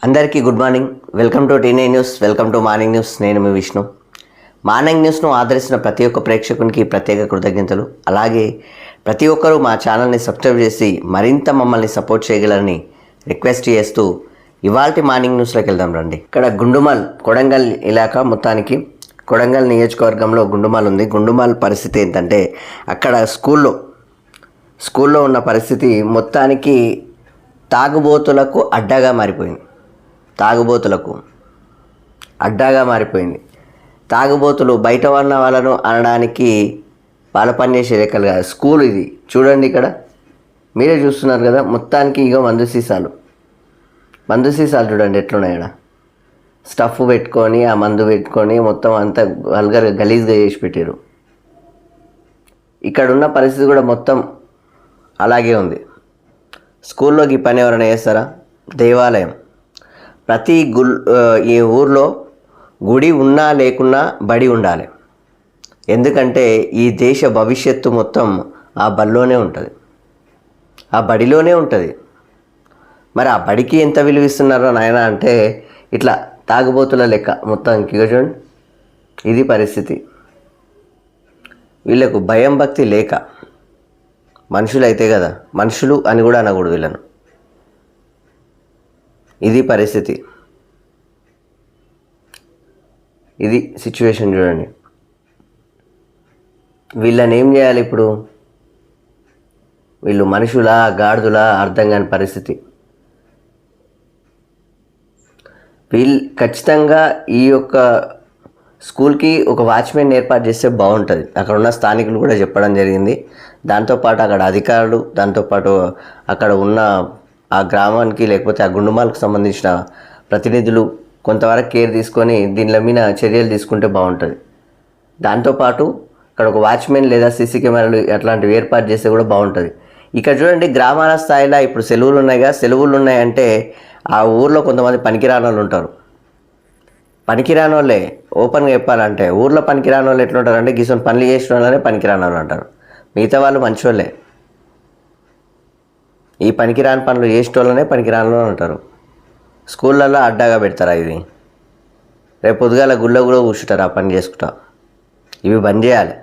అందరికీ good morning. Welcome to టీనే news. Welcome to morning news. నేను మీ విష్ణు. మార్నింగ్ న్యూస్ను ఆదరిస్తున్న ప్రతి ఒక్క ప్రేక్షకునికి ప్రత్యేక కృతజ్ఞతలు. అలాగే ప్రతి ఒక్కరూ మా ఛానల్ని సబ్స్క్రైబ్ చేసి మరింత మమ్మల్ని సపోర్ట్ చేయగలరని రిక్వెస్ట్ చేస్తూ ఇవాల్టి మార్నింగ్ న్యూస్లోకి వెళ్దాం రండి. ఇక్కడ గుండుమల్ కొడంగల్ ఇలాకా, మొత్తానికి కొడంగల్ నియోజకవర్గంలో గుండుమల్ ఉంది. గుండుమల్ పరిస్థితి ఏంటంటే అక్కడ స్కూల్లో ఉన్న పరిస్థితి మొత్తానికి తాగుబోతులకు అడ్డాగా మారిపోయింది. తాగుబోతులు బయట ఉన్న వాళ్ళను అనడానికి వాళ్ళ పనిచేసే లెక్కలు కాదు. స్కూల్ ఇది చూడండి, ఇక్కడ మీరే చూస్తున్నారు కదా. మొత్తానికి ఇగో మందు సీసాలు చూడండి ఎట్లున్నాయి. ఇక్కడ స్టఫ్ పెట్టుకొని ఆ మందు పెట్టుకొని మొత్తం అంతా వల్గర్ గలీజ్గా చేసి పెట్టారు. ఇక్కడ ఉన్న పరిస్థితి కూడా మొత్తం అలాగే ఉంది. స్కూల్లోకి ఈ పని ఎవరైనా చేస్తారా? దేవాలయం ప్రతి ఈ ఊర్లో గుడి ఉన్నా లేకున్నా బడి ఉండాలి. ఎందుకంటే ఈ దేశ భవిష్యత్తు మొత్తం ఆ బడిలోనే ఉంటుంది. మరి ఆ బడికి ఎంత విలువిస్తున్నారో నాయన అంటే ఇట్లా తాగుబోతుల లెక్క మొత్తానికి. చూడండి, ఇది పరిస్థితి. వీళ్ళకు భయం భక్తి లేక, మనుషులు అయితే కదా, మనుషులు అని కూడా అనకూడదు వీళ్ళను. ఇది పరిస్థితి, ఇది సిచ్యువేషన్. చూడండి, వీళ్ళని ఏం చేయాలి ఇప్పుడు? వీళ్ళు మనుషులా గాడిదలా అర్థం కాని పరిస్థితి. ఖచ్చితంగా ఈ యొక్క స్కూల్కి ఒక వాచ్మెన్ ఏర్పాటు చేస్తే బాగుంటుంది. అక్కడ ఉన్న స్థానికులు కూడా చెప్పడం జరిగింది. దాంతోపాటు అక్కడ అధికారులు, దాంతోపాటు అక్కడ ఉన్న ఆ గ్రామానికి లేకపోతే ఆ గుండుమాలకు సంబంధించిన ప్రతినిధులు కొంతవరకు కేర్ తీసుకొని దీనిల మీద చర్యలు తీసుకుంటే బాగుంటుంది. దాంతోపాటు అక్కడ ఒక వాచ్మెన్ లేదా సీసీ కెమెరాలు అట్లాంటివి ఏర్పాటు చేస్తే కూడా బాగుంటుంది. ఇక్కడ చూడండి, గ్రామాల స్థాయిలో ఇప్పుడు సెలవులు ఉన్నాయంటే ఆ ఊర్లో కొంతమంది పనికిరాని వాళ్ళు ఉంటారు. పనికిరాని వాళ్ళే ఓపెన్గా చెప్పాలంటే ఊర్లో పనికిరాని వాళ్ళు ఎట్లుంటారు అంటే గిసొని పనులు చేసిన వాళ్ళనే పనికిరాని వాళ్ళు అంటారు. మిగతా వాళ్ళు మంచోళ్ళే. ఈ పనికిరాని పనులు చేసేటోళ్ళనే పనికిరాని వాళ్ళు అంటారు. స్కూళ్ళల్లో అడ్డాగా పెడతారా ఇది? రేపు పొద్దుగాల గుళ్ళో కూడా కూర్చుంటారు ఆ పని చేసుకుంటా. ఇవి బంద్ చేయాలి.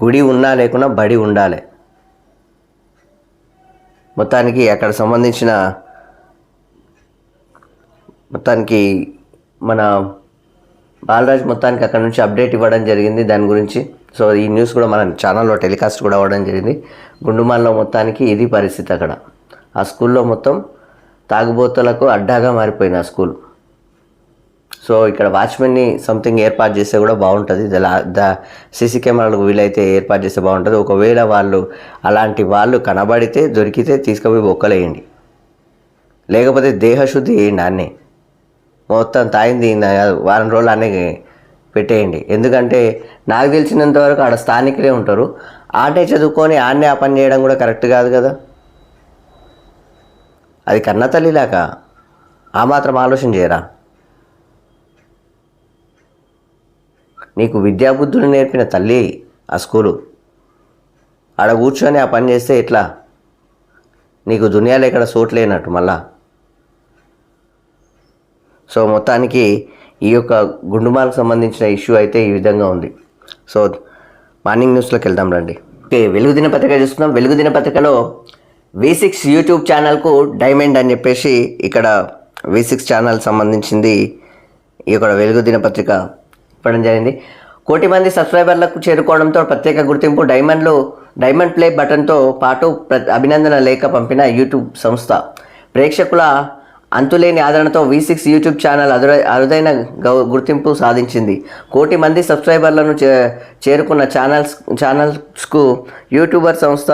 గుడి ఉన్నా లేకున్నా బడి ఉండాలి. మొత్తానికి అక్కడ సంబంధించిన మన బాలరాజ్ మొత్తానికి అక్కడ నుంచి అప్డేట్ ఇవ్వడం జరిగింది దాని గురించి. సో ఈ న్యూస్ కూడా మన ఛానల్లో టెలికాస్ట్ కూడా అవ్వడం జరిగింది. గుండుమాల్లో మొత్తానికి ఇది పరిస్థితి. అక్కడ ఆ స్కూల్లో మొత్తం తాగుబోతులకు అడ్డాగా మారిపోయింది ఆ స్కూల్. సో ఇక్కడ వాచ్మెన్ని సంథింగ్ ఏర్పాటు చేస్తే కూడా బాగుంటుంది. సీసీ కెమెరాలకు వీలైతే ఏర్పాటు చేస్తే బాగుంటుంది. ఒకవేళ అలాంటి వాళ్ళు కనబడితే దొరికితే తీసుకుపోయి బొక్కలేయండి, లేకపోతే దేహశుద్ధి చేయండి. అన్నీ మొత్తం తాగింది వారం రోజులు అన్నీ పెట్టేయండి. ఎందుకంటే నాకు తెలిసినంతవరకు ఆడ స్థానికులే ఉంటారు. ఆటే చదువుకొని ఆడనే ఆ పని చేయడం కూడా కరెక్ట్ కాదు కదా. అది కన్న తల్లిలాగా ఆ మాత్రం ఆలోచన చేయరా? నీకు విద్యాబుద్ధులు నేర్పిన తల్లి ఆ స్కూలు. ఆడ కూర్చొని ఆ పని చేస్తే ఎట్లా? నీకు దునియాలో ఎక్కడ చోట్లేనట్టు మళ్ళా. సో మొత్తానికి ఈ యొక్క గుండుమాలకు సంబంధించిన ఇష్యూ అయితే ఈ విధంగా ఉంది. సో మార్నింగ్ న్యూస్లోకి వెళ్దాం రండి. ఓకే, వెలుగు దినపత్రిక చూస్తున్నాం. వెలుగు దినపత్రికలో V6 యూట్యూబ్ ఛానల్కు డైమండ్ అని చెప్పేసి ఇక్కడ V6 ఛానల్ సంబంధించింది ఇక్కడ వెలుగు దినపత్రిక ఇవ్వడం జరిగింది. 1 కోటి మంది సబ్స్క్రైబర్లకు చేరుకోవడంతో ప్రత్యేక గుర్తింపు. డైమండ్ ప్లే బటన్తో పాటు అభినందన లేఖ పంపిన యూట్యూబ్ సంస్థ. ప్రేక్షకుల అంతులేని ఆదరణతో V6 యూట్యూబ్ ఛానల్ అరుదైన గుర్తింపు సాధించింది. 1 కోటి మంది సబ్స్క్రైబర్లను చేరుకున్న ఛానల్స్కు యూట్యూబర్ సంస్థ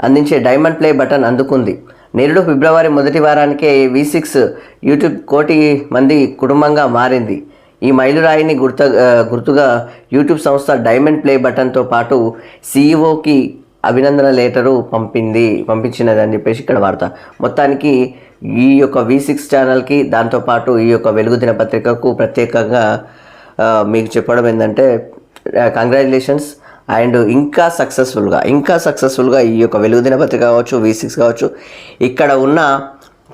అందించే డైమండ్ ప్లే బటన్ అందుకుంది. నేరుడు ఫిబ్రవరి మొదటి వారానికే V6 యూట్యూబ్ 1 కోటి మంది కుటుంబంగా మారింది. ఈ మైలురాయిని గుర్తుగా యూట్యూబ్ సంస్థ డైమండ్ ప్లే బటన్తో పాటు సీఈఓకి అభినందన లెటరు పంపించినది అని చెప్పేసి ఇక్కడ వార్త. మొత్తానికి ఈ యొక్క V6 ఛానల్కి, దాంతోపాటు ఈ యొక్క వెలుగు దినపత్రికకు ప్రత్యేకంగా మీకు చెప్పడం ఏంటంటే కంగ్రాచులేషన్స్. అండ్ ఇంకా సక్సెస్ఫుల్గా ఈ యొక్క వెలుగు దినపత్రిక కావచ్చు, V6 కావచ్చు, ఇక్కడ ఉన్న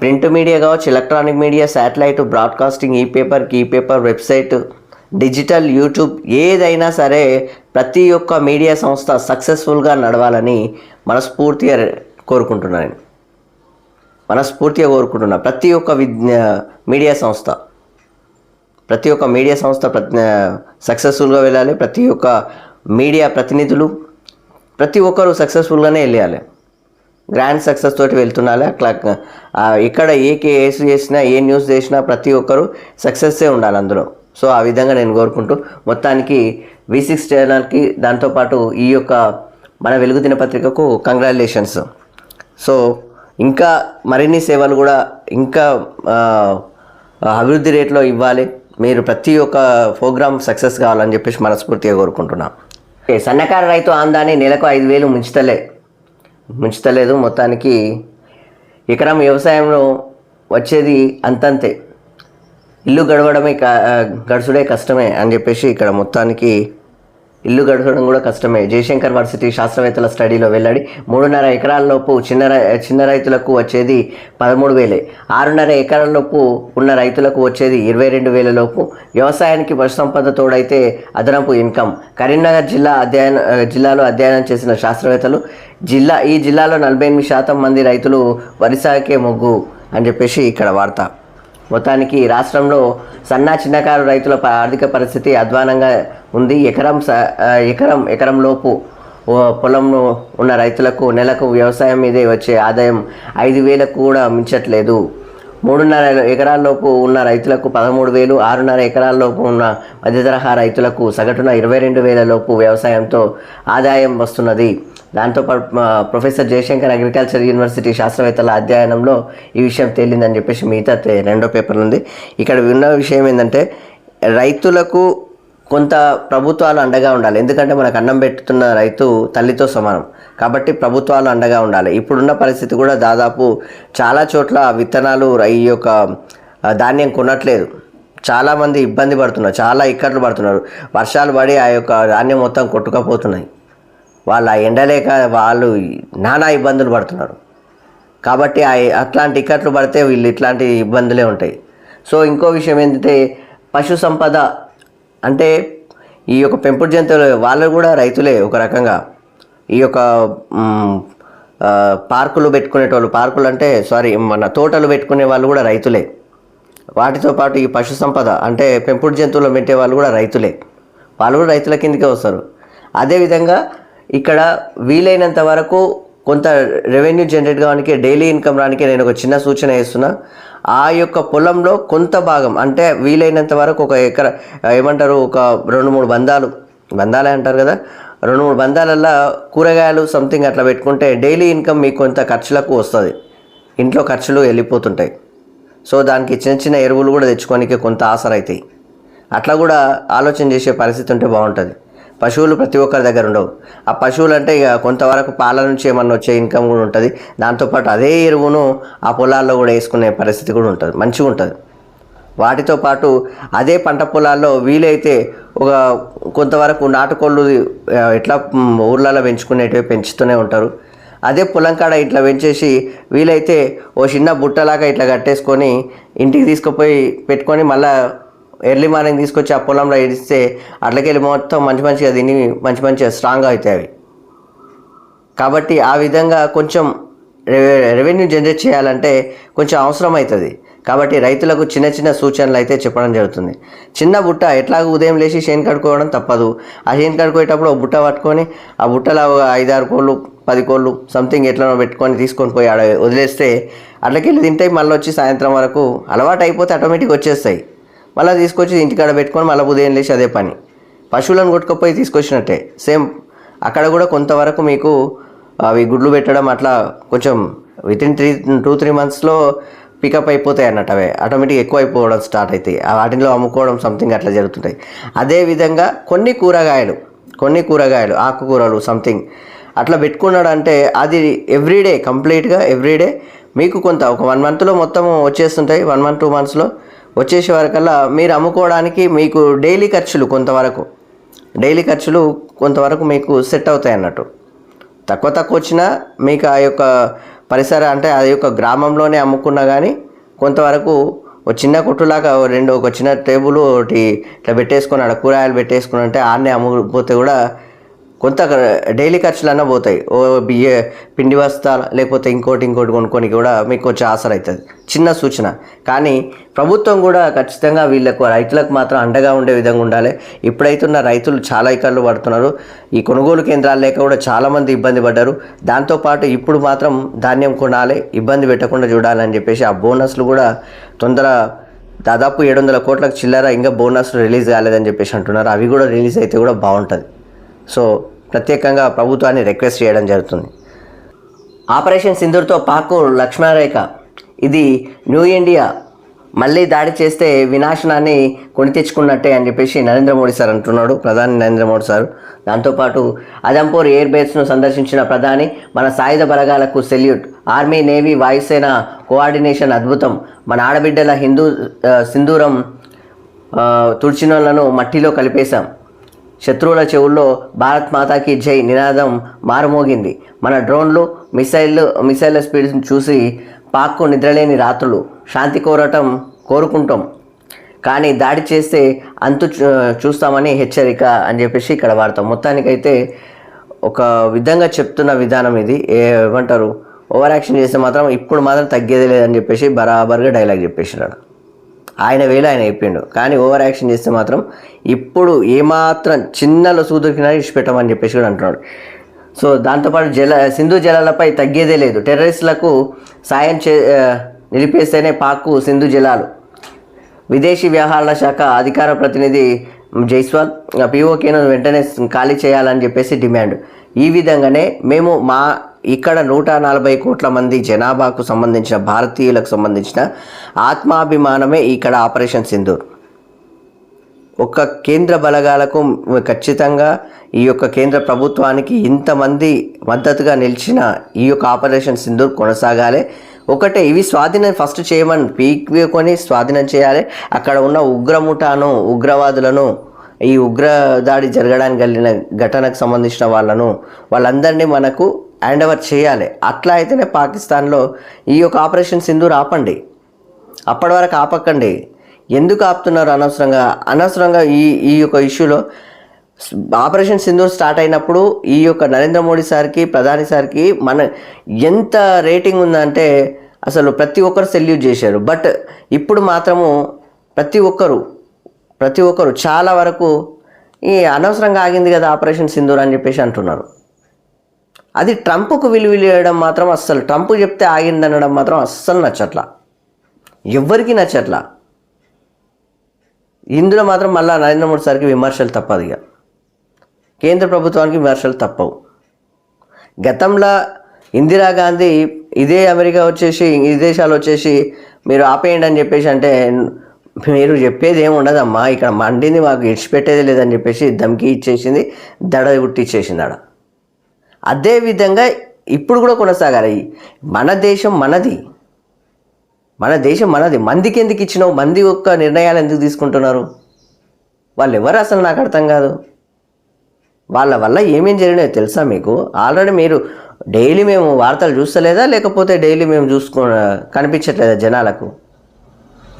ప్రింట్ మీడియా కావచ్చు, ఎలక్ట్రానిక్ మీడియా, శాటిలైట్, బ్రాడ్కాస్టింగ్, ఈ పేపర్, వెబ్సైట్, డిజిటల్, యూట్యూబ్, ఏదైనా సరే ప్రతి ఒక్క మీడియా సంస్థ సక్సెస్ఫుల్గా నడవాలని మనస్ఫూర్తిగా కోరుకుంటున్నాను. ప్రతి ఒక్క మీడియా సంస్థ సక్సెస్ఫుల్గా వెళ్ళాలి. ప్రతి ఒక్క మీడియా ప్రతినిధులు ప్రతి ఒక్కరు సక్సెస్ఫుల్గానే వెళ్ళాలి. గ్రాండ్ సక్సెస్ తోటి వెళ్తున్నారు. అట్లా ఇక్కడ ఏ కేసు చేసినా, ఏ న్యూస్ చేసినా ప్రతి ఒక్కరు సక్సెస్సే ఉండాలి అందులో. సో ఆ విధంగా నేను కోరుకుంటూ మొత్తానికి V6 ఛానల్కి, దాంతోపాటు ఈ యొక్క మన వెలుగు దినపత్రికకు కంగ్రాచులేషన్స్. సో ఇంకా మరిన్ని సేవలు కూడా ఇంకా అభివృద్ధి రేట్లో ఇవ్వాలి. మీరు ప్రతి ఒక్క ప్రోగ్రామ్ సక్సెస్ కావాలని చెప్పేసి మనస్ఫూర్తిగా కోరుకుంటున్నాం. సన్నకారు రైతు ఆందాన్ని నెలకు 5,000 ముంచుతలేదు. మొత్తానికి ఎకరం వ్యవసాయంలో వచ్చేది అంతంతే. ఇల్లు గడవడమే కష్టమే అని చెప్పేసి ఇక్కడ మొత్తానికి ఇల్లు గడవడం కూడా కష్టమే. జయశంకర్ వర్సిటీ శాస్త్రవేత్తల స్టడీలో వెల్లడి. 3.5 ఎకరాలలోపు చిన్న రైతులకు వచ్చేది 13,000, 6.5 ఎకరాలలోపు ఉన్న రైతులకు వచ్చేది 22,000 లోపు. వ్యవసాయానికి పశుసంపద తోడైతే అదనపు ఇన్కమ్. కరీంనగర్ జిల్లాలో అధ్యయనం చేసిన శాస్త్రవేత్తలు ఈ జిల్లాలో 48% మంది రైతులు వరి సాగుకే మొగ్గు అని చెప్పేసి ఇక్కడ వార్త. మొత్తానికి రాష్ట్రంలో చిన్నకారు రైతుల ఆర్థిక పరిస్థితి అధ్వానంగా ఉంది. ఎకరం లోపు పొలంలో ఉన్న రైతులకు నెలకు వ్యవసాయం మీదే వచ్చే ఆదాయం 5,000 కూడా మించట్లేదు. 3.5 ఎకరాల్లోపు ఉన్న రైతులకు 13,000, 6.5 ఎకరాల్లోపు ఉన్న మధ్యతరహా రైతులకు సగటున 22,000 లోపు వ్యవసాయంతో ఆదాయం వస్తున్నది. దాంతోపాటు ప్రొఫెసర్ జయశంకర్ అగ్రికల్చర్ యూనివర్సిటీ శాస్త్రవేత్తల అధ్యయనంలో ఈ విషయం తేలిందని చెప్పేసి మిగతా 2వ పేపర్లు ఉంది. ఇక్కడ ఉన్న విషయం ఏంటంటే రైతులకు కొంత ప్రభుత్వాలు అండగా ఉండాలి. ఎందుకంటే మనకు అన్నం పెట్టుతున్న రైతు తల్లితో సమానం కాబట్టి ప్రభుత్వాలు అండగా ఉండాలి. ఇప్పుడున్న పరిస్థితి కూడా దాదాపు చాలా చోట్ల విత్తనాలు ఈ యొక్క ధాన్యం కొనట్లేదు. చాలామంది ఇబ్బంది పడుతున్నారు, చాలా ఇక్కట్లు పడుతున్నారు. వర్షాలు పడి ఆ యొక్క ధాన్యం మొత్తం కొట్టుకపోతున్నాయి. వాళ్ళ ఎండలేక వాళ్ళు నానా ఇబ్బందులు పడుతున్నారు. కాబట్టి అట్లాంటి ఇక్కట్లు పడితే వీళ్ళు ఇట్లాంటి ఇబ్బందులే ఉంటాయి. సో ఇంకో విషయం ఏంటంటే పశు సంపద అంటే ఈ యొక్క పెంపుడు జంతువులు వాళ్ళు కూడా రైతులే ఒక రకంగా. ఈ యొక్క పార్కులు పెట్టుకునేటోళ్ళు, మన తోటలు పెట్టుకునే వాళ్ళు కూడా రైతులే. వాటితో పాటు ఈ పశు సంపద అంటే పెంపుడు జంతువులు పెట్టే వాళ్ళు కూడా రైతులే. వాళ్ళు కూడా రైతుల కిందకే వస్తారు. అదేవిధంగా ఇక్కడ వీలైనంత వరకు కొంత రెవెన్యూ జనరేట్ కావడానికి, డైలీ ఇన్కమ్ రానికి నేను ఒక చిన్న సూచన ఇస్తున్నా. ఆ యొక్క పొలంలో కొంత భాగం అంటే వీలైనంత వరకు ఒక ఒక 2-3 బంధాలే అంటారు కదా, 2-3 బంధాలల్లో కూరగాయలు సంథింగ్ అట్లా పెట్టుకుంటే డైలీ ఇన్కమ్ మీకు కొంత ఖర్చులకు వస్తుంది. ఇంట్లో ఖర్చులు వెళ్ళిపోతుంటాయి. సో దానికి చిన్న ఎరువులు కూడా తెచ్చుకోనికి కొంత ఆసరైతాయి. అట్లా కూడా ఆలోచన చేసే పరిస్థితి ఉంటే బాగుంటుంది. పశువులు ప్రతి ఒక్కరి దగ్గర ఉండవు. ఆ పశువులు అంటే ఇక కొంతవరకు పాల నుంచి ఏమన్నా వచ్చే ఇన్కమ్ కూడా ఉంటుంది. దాంతోపాటు అదే ఎరువును ఆ పొలాల్లో కూడా వేసుకునే పరిస్థితి కూడా ఉంటుంది, మంచిగా ఉంటుంది. వాటితో పాటు అదే పంట పొలాల్లో వీలైతే ఒక కొంతవరకు నాటుకోళ్ళు ఎట్లా ఊర్లలో పెంచుకునేటివి పెంచుతూనే ఉంటారు. అదే పొలం కాడ ఇట్లా పెంచేసి వీలైతే ఓ చిన్న బుట్టలాగా ఇట్లా కట్టేసుకొని ఇంటికి తీసుకుపోయి పెట్టుకొని మళ్ళీ ఎర్లీ మార్నింగ్ తీసుకొచ్చి ఆ పొలంలో ఇస్తే అట్లకెళ్ళి మొత్తం మంచిగా తిని మంచిగా స్ట్రాంగ్గా అవుతాయి అవి. కాబట్టి ఆ విధంగా కొంచెం రెవెన్యూ జనరేట్ చేయాలంటే కొంచెం అవసరం అవుతుంది. కాబట్టి రైతులకు చిన్న సూచనలు అయితే చెప్పడం జరుగుతుంది. చిన్న బుట్ట ఎట్లాగో ఉదయం లేచి చేను కడుక్కోవడం తప్పదు. ఆ చేను కడుక్కోయేటప్పుడు ఒక బుట్ట పట్టుకొని ఆ బుట్టలో 5-6 కోళ్ళు 10 కోళ్ళు సంథింగ్ ఎట్లనో పెట్టుకొని తీసుకొని పోయి ఆడ వదిలేస్తే అట్లకెళ్ళి తింటాయి. మళ్ళీ వచ్చి సాయంత్రం వరకు అలవాటు అయిపోతే ఆటోమేటిక్గా వచ్చేస్తాయి. మళ్ళీ తీసుకొచ్చి ఇంటికాడ పెట్టుకొని మళ్ళీ ఉదయం లేచి అదే పని. పశువులను కొట్టుకుపోయి తీసుకొచ్చినట్టే సేమ్. అక్కడ కూడా కొంతవరకు మీకు అవి గుడ్లు పెట్టడం అట్లా కొంచెం వితిన్ 2-3 మంత్స్లో పికప్ అయిపోతాయి అన్నట్టు. అవే ఆటోమేటిక్ ఎక్కువ అయిపోవడం స్టార్ట్ అవుతాయి. వాటిలో అమ్ముకోవడం సంథింగ్ అట్లా జరుగుతుంటాయి. అదేవిధంగా కొన్ని కూరగాయలు ఆకుకూరలు సంథింగ్ అట్లా పెట్టుకున్నాడు అంటే అది ఎవ్రీడే కంప్లీట్గా ఎవ్రీడే మీకు కొంత ఒక 1 మంత్లో మొత్తం వచ్చేస్తుంటాయి. 1 మంత్ 2 మంత్స్లో వచ్చేసే వరకల్లా మీరు అమ్ముకోవడానికి మీకు డైలీ ఖర్చులు కొంతవరకు మీకు సెట్ అవుతాయి అన్నట్టు. తక్కువ వచ్చినా మీకు ఆ యొక్క పరిసర అంటే అది ఒక గ్రామంలోనే అమ్ముకున్నా కానీ కొంతవరకు ఒక చిన్న కొట్టులాగా ఒక చిన్న టేబుల్ ఒకటి ఇట్లా పెట్టేసుకొని ఆడ కూరగాయలు పెట్టేసుకుని అంటే ఆడనే అమ్ముకుపోతే కూడా కొంత డైలీ ఖర్చులన్నా పోతాయి. పిండి బస్తాలు లేకపోతే ఇంకోటి కొనుక్కొని కూడా మీకు కొంచెం ఆసర అవుతుంది. చిన్న సూచన. కానీ ప్రభుత్వం కూడా ఖచ్చితంగా వీళ్ళకు రైతులకు మాత్రం అండగా ఉండే విధంగా ఉండాలి. ఇప్పుడైతున్న రైతులు చాలా ఇక్కట్లు పడుతున్నారు. ఈ కొనుగోలు కేంద్రాలు లేక కూడా చాలామంది ఇబ్బంది పడ్డారు. దాంతోపాటు ఇప్పుడు మాత్రం ధాన్యం కొనాలి, ఇబ్బంది పెట్టకుండా చూడాలని చెప్పేసి ఆ బోనస్లు కూడా దాదాపు 700 కోట్లకు చిల్లర ఇంకా బోనస్లు రిలీజ్ కాలేదని చెప్పేసి అంటున్నారు. అవి కూడా రిలీజ్ అయితే కూడా బాగుంటుంది. సో ప్రత్యేకంగా ప్రభుత్వాన్ని రిక్వెస్ట్ చేయడం జరుగుతుంది. ఆపరేషన్ సింధూర్తో పాక్ లక్ష్మణరేఖ, ఇది న్యూ ఇండియా మళ్ళీ దాడి చేస్తే వినాశనాన్ని కొని తెచ్చుకున్నట్టే అని చెప్పేసి నరేంద్ర మోడీ సార్ అంటున్నాడు, ప్రధాని నరేంద్ర మోడీ సార్. దాంతోపాటు అదంపూర్ ఎయిర్ బేస్ను సందర్శించిన ప్రధాని, మన సాయుధ బలగాలకు సెల్యూట్, ఆర్మీ నేవీ వాయుసేన కోఆర్డినేషన్ అద్భుతం, మన ఆడబిడ్డల సింధూరం తుడిచినోళ్లను మట్టిలో కలిపేశాం, శత్రువుల చెవుల్లో భారత్ మాతాకి జై నినాదం మారుమోగింది, మన డ్రోన్లు మిసైళ్ళ స్పీడ్ చూసి పాక్కు నిద్రలేని రాత్రులు, శాంతి కోరుకుంటాం కానీ దాడి చేస్తే చూస్తామని హెచ్చరిక అని చెప్పేసి ఇక్కడ వాడతాం. మొత్తానికైతే ఒక విధంగా చెప్తున్న విధానం ఇది. ఏమంటారు, ఓవర్ యాక్షన్ చేస్తే మాత్రం ఇప్పుడు మాత్రం తగ్గేది లేదని చెప్పేసి బరాబర్గా డైలాగ్ చెప్పేసినాడు. ఆయన వేలు ఆయన చెప్పిండు. కానీ ఓవర్ యాక్షన్ చేస్తే మాత్రం ఇప్పుడు ఏమాత్రం చిన్నలో సూదరికినా ఇచ్చిపెట్టమని చెప్పేసి కూడా అంటున్నాడు. సో దాంతోపాటు సింధు జలాలపై తగ్గేదే లేదు, టెర్రరిస్టులకు సాయం నిలిపేస్తేనే పాక్కు సింధు జలాలు. విదేశీ వ్యవహారాల శాఖ అధికార ప్రతినిధి జైస్వాల్ పిఓకేను వెంటనే ఖాళీ చేయాలని చెప్పేసి డిమాండ్. ఈ విధంగానే మేము ఇక్కడ 140 కోట్ల మంది జనాభాకు సంబంధించిన భారతీయులకు సంబంధించిన ఆత్మాభిమానమే ఇక్కడ ఆపరేషన్ సింధూర్. ఒక్క కేంద్ర బలగాలకు ఖచ్చితంగా ఈ యొక్క కేంద్ర ప్రభుత్వానికి ఇంతమంది మద్దతుగా నిలిచిన ఈ యొక్క ఆపరేషన్ సింధూర్ కొనసాగాలి. ఒకటే, ఇవి స్వాధీనం ఫస్ట్ చేయమని పీక్కొని స్వాధీనం చేయాలి. అక్కడ ఉన్న ఉగ్రముఠాను, ఉగ్రవాదులను, ఈ ఉగ్ర దాడి జరగడానికి కలిగిన ఘటనకు సంబంధించిన వాళ్ళందరినీ మనకు హ్యాండ్ ఓవర్ చేయాలి. అట్లా అయితేనే పాకిస్తాన్లో ఈ యొక్క ఆపరేషన్ సింధూర్ ఆపండి. అప్పటి వరకు ఆపకండి. ఎందుకు ఆపుతున్నారు అనవసరంగా ఈ యొక్క ఇష్యూలో? ఆపరేషన్ సింధూర్ స్టార్ట్ అయినప్పుడు ఈ యొక్క నరేంద్ర మోడీ సార్కి, ప్రధాని సార్కి ఎంత రేటింగ్ ఉందంటే అసలు ప్రతి ఒక్కరు సెల్యూట్ చేశారు. బట్ ఇప్పుడు మాత్రము ప్రతి ఒక్కరు చాలా వరకు ఈ అనవసరంగా ఆగింది కదా ఆపరేషన్ సింధూర్ అని చెప్పేసి అంటున్నారు. అది ట్రంప్కు విలువలేయడం మాత్రం అస్సలు, ట్రంప్ చెప్తే ఆగిందనడం మాత్రం అస్సలు నచ్చట్లా, ఎవ్వరికీ నచ్చట్లా. ఇందులో మాత్రం మళ్ళీ నరేంద్ర మోడీ సార్కి విమర్శలు తప్పదు. ఇక కేంద్ర ప్రభుత్వానికి విమర్శలు తప్పవు. గతంలో ఇందిరాగాంధీ ఇదే అమెరికా వచ్చేసి, ఈ దేశాలు వచ్చేసి మీరు ఆపేయండి అని చెప్పేసి అంటే, మీరు చెప్పేది ఏమి ఉండదమ్మా, ఇక్కడ మండింది మాకు ఇడిచిపెట్టేది లేదని చెప్పేసి ధమ్కి ఇచ్చేసింది, దడ గుట్టిచ్చేసింది ఆడ. అదేవిధంగా ఇప్పుడు కూడా కొనసాగాలి. మన దేశం మనది, మందికి ఎందుకు ఇచ్చినావు? మంది యొక్క నిర్ణయాలు ఎందుకు తీసుకుంటున్నారు? వాళ్ళు ఎవరు అసలు నాకు అర్థం కాదు. వాళ్ళ వల్ల ఏమేం జరిగినాయో తెలుసా మీకు? ఆల్రెడీ మీరు డైలీ మేము వార్తలు చూస్తలేదా, లేకపోతే డైలీ మేము కనిపించట్లేదా జనాలకు?